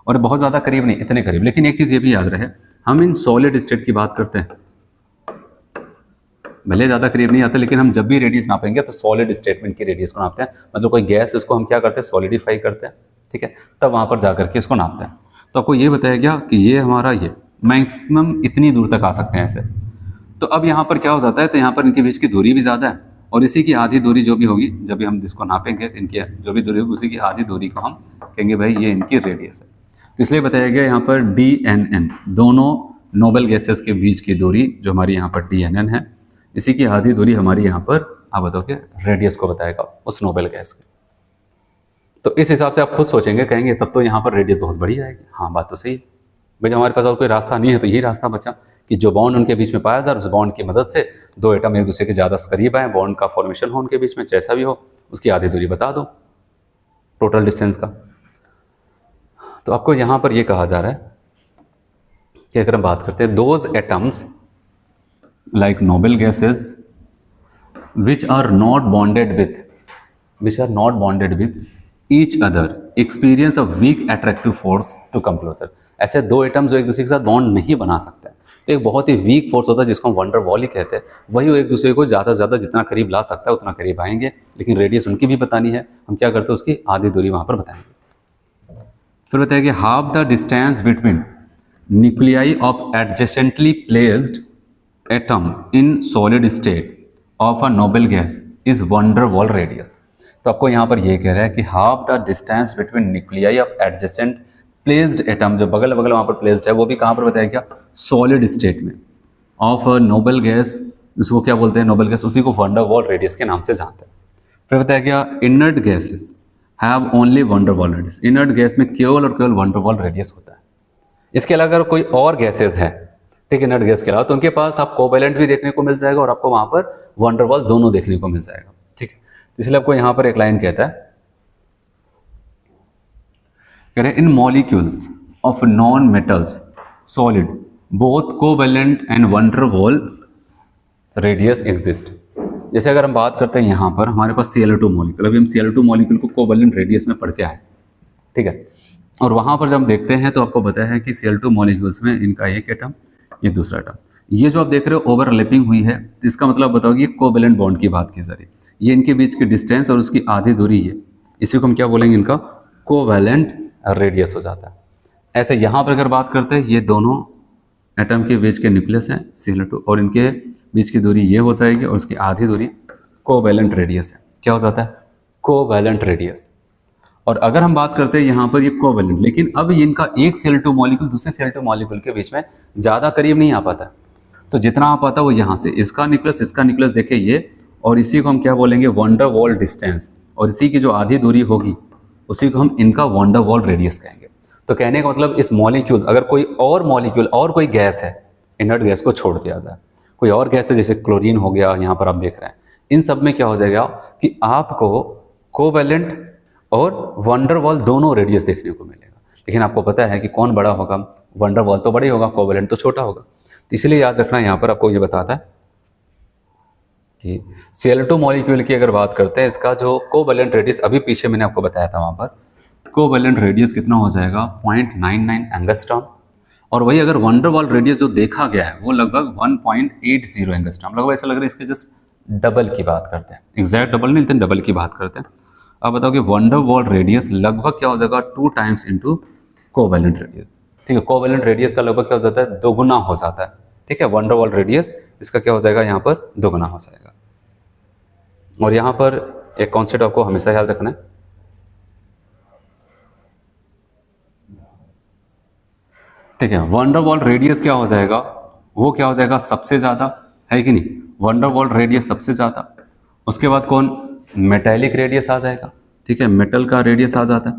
और बहुत ज़्यादा करीब नहीं, इतने करीब। लेकिन एक चीज़ ये भी याद रहे, हम इन सॉलिड स्टेट की बात करते हैं, भले ज़्यादा करीब नहीं आते, लेकिन हम जब भी रेडियस नापेंगे तो सॉलिड स्टेट में इनकी रेडियस को नापते हैं। मतलब कोई गैस उसको हम क्या करते हैं, सॉलिडिफाई करते हैं, ठीक है, तब वहाँ पर जा करके इसको नापते हैं। तो आपको ये बताया गया कि ये हमारा ये मैक्सिमम इतनी दूर तक आ सकते हैं ऐसे। तो अब यहाँ पर क्या हो जाता है, तो यहाँ पर इनके बीच की दूरी भी ज़्यादा है, और इसी की आधी दूरी जो भी होगी, जब भी हम इसको नापेंगे तो इनकी जो भी दूरी होगी उसी की आधी दूरी को हम कहेंगे भाई ये इनकी रेडियस है। तो इसलिए बताया गया यहाँ पर DNN, दोनों नोबल गैसेस के बीच की दूरी जो हमारी यहाँ पर DNN है, इसी की आधी दूरी हमारी यहाँ पर आप बताओ कि रेडियस को बताएगा उस नोबल गैस के। तो इस हिसाब से आप खुद सोचेंगे, कहेंगे तब तो यहाँ पर रेडियस बहुत बड़ी आएगी। हाँ, बात तो सही है भाई, हमारे पास और कोई रास्ता नहीं है तो यही रास्ता बचा कि जो बॉन्ड उनके बीच में पाया जाए, उस बॉन्ड की मदद से दो एटम एक दूसरे के ज़्यादा करीब आए, बॉन्ड का फॉर्मेशन हो उनके बीच में, जैसा भी हो उसकी आधी दूरी बता दो टोटल डिस्टेंस का। तो आपको यहाँ पर ये कहा जा रहा है कि अगर हम बात करते हैं those atoms like noble gases which are not bonded with each other experience a weak attractive force to come closer। ऐसे दो एटम जो एक दूसरे के साथ बॉन्ड नहीं बना सकते, तो एक बहुत ही वीक फोर्स होता है जिसको हम वंडर वॉल ही कहते हैं, वही वो एक दूसरे को ज़्यादा से ज़्यादा जितना करीब ला सकता है उतना करीब आएंगे। लेकिन रेडियस उनकी भी बतानी है, हम क्या करते हैं उसकी आधी दूरी वहाँ पर बताएंगे। फिर बताया कि half the distance between nuclei of adjacently placed atom in solid state of a noble gas is wonder Waals radius. तो आपको यहाँ पर ये कह रहा है कि half the distance between nuclei of adjacent placed atom, जो बगल बगल वहाँ पर प्लेस्ड है, वो भी कहाँ पर बताया गया, सॉलिड स्टेट में, ऑफ अ नोबल गैस, इसको क्या बोलते हैं नोबल गैस, उसी को वंडर वॉल रेडियस के नाम से जानते हैं। फिर बताया गया inert gases have only wonder Waals radius, inert gas में केवल और केवल वंडर वॉल रेडियस होता है। इसके अलावा अगर कोई और गैसेज है, ठीक है, इनर्ट गैस के अलावा, तो उनके पास आप कोवैलेंट भी देखने को मिल जाएगा और आपको वहां पर वंडर वॉल दोनों देखने को मिल जाएगा, ठीक है। तो इसलिए आपको यहां पर एक लाइन कहता है, कह रहे in molecules of non metals solid both covalent and van der Waals radius exist. जैसे अगर हम बात करते हैं यहाँ पर हमारे पास Cl2 मॉलिक्यूल, अभी हम Cl2 मॉलिक्यूल को कोवैलेंट रेडियस में पढ़ के आए, ठीक है, और वहां पर जब हम देखते हैं तो आपको पता है कि Cl2 मॉलिक्यूल्स में इनका एक एटम, ये दूसरा एटम, ये जो आप देख रहे हो ओवरलैपिंग हुई है, इसका मतलब बताओ कि ये कोवैलेंट बॉन्ड की बात की जा रही है। ये इनके बीच की डिस्टेंस और उसकी आधी दूरी है, इसी को हम क्या बोलेंगे, इनका कोवैलेंट रेडियस हो जाता है। ऐसे यहाँ पर अगर बात करते हैं, ये दोनों एटम के बीच के न्यूक्लियस है Cl2 और इनके बीच की दूरी ये हो जाएगी और उसकी आधी दूरी कोवैलेंट रेडियस है। क्या हो जाता है, कोवैलेंट रेडियस। और अगर हम बात करते हैं यहाँ पर ये कोवैलेंट, लेकिन अब इनका एक Cl2 मॉलिक्यूल दूसरे Cl2 मॉलिक्यूल के बीच में ज़्यादा करीब नहीं आ पाता, तो जितना आ पाता वो यहाँ से इसका न्यूक्लियस देखिए ये, और इसी को हम क्या बोलेंगे, वंडर वॉल डिस्टेंस, और इसी की जो आधी दूरी होगी उसी को हम इनका वंडर वॉल रेडियस कहेंगे। तो कहने का मतलब इस मॉलिक्यूल, अगर कोई और मॉलिक्यूल और कोई गैस है, इनर्ट गैस को छोड़ दिया जाए, कोई और गैस है जैसे क्लोरीन हो गया, यहाँ पर आप देख रहे हैं, इन सब में क्या हो जाएगा कि आपको कोवैलेंट और वंडर वॉल दोनों रेडियस देखने को मिलेगा। लेकिन आपको पता है कि कौन बड़ा होगा, वंडर वॉल तो बड़ा ही होगा, कोवैलेंट तो छोटा होगा। तो इसलिए याद रखना, यहाँ पर आपको ये बताता है कि Cl2 मॉलिक्यूल की अगर बात करते हैं, इसका जो कोवैलेंट रेडियस अभी पीछे मैंने आपको बताया था, वहाँ पर कोवैलेंट रेडियस कितना हो जाएगा, 0.99 एंगस्ट्रॉम। और वही अगर वंडर वॉल रेडियस जो देखा गया है वो लगभग 1.80 एंगस्ट्रॉम, लगभग ऐसा लग रहा है इसके जस्ट डबल की बात करते हैं, एग्जैक्ट डबल नहीं लेकिन डबल की बात करते हैं। अब बताओ कि वंडर वॉल रेडियस लगभग क्या हो जाएगा, 2 टाइम्स इंटू कोवैलेंट रेडियस, ठीक है। कोवैलेंट रेडियस का लगभग क्या हो जाता है, दोगुना हो जाता है, ठीक है। वंडर वॉल रेडियस इसका क्या हो जाएगा, यहाँ पर दोगुना हो जाएगा। और यहाँ पर एक कॉन्सेप्ट आपको हमेशा याद रखना है, ठीक है। वंडर वॉल रेडियस क्या हो जाएगा, वो क्या हो जाएगा, सबसे ज़्यादा, है कि नहीं, वंडर वॉल रेडियस सबसे ज़्यादा, उसके बाद कौन, मेटेलिक रेडियस आ जाएगा, ठीक है, मेटल का रेडियस आ जाता है,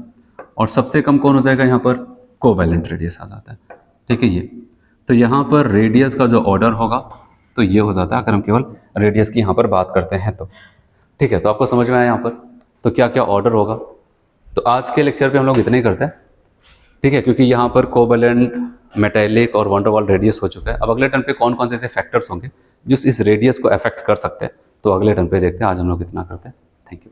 और सबसे कम कौन हो जाएगा, यहाँ पर कोवैलेंट रेडियस आ जाता है, ठीक है। ये तो यहाँ पर रेडियस का जो ऑर्डर होगा तो ये हो जाता है, अगर हम केवल रेडियस की यहाँ पर बात करते हैं तो, ठीक है। तो आपको समझ में आया यहाँ पर तो क्या क्या ऑर्डर होगा। तो आज के लेक्चर पे हम लोग इतना ही करते हैं, ठीक है, क्योंकि यहाँ पर कोवैलेंट, मेटेलिक और वंडर वॉल रेडियस हो चुका है। अब अगले टर्म पे कौन कौन से ऐसे फैक्टर्स होंगे जो इस रेडियस को अफेक्ट कर सकते हैं, तो अगले टर्म पे देखते हैं। आज हम लोग इतना करते हैं। Thank you.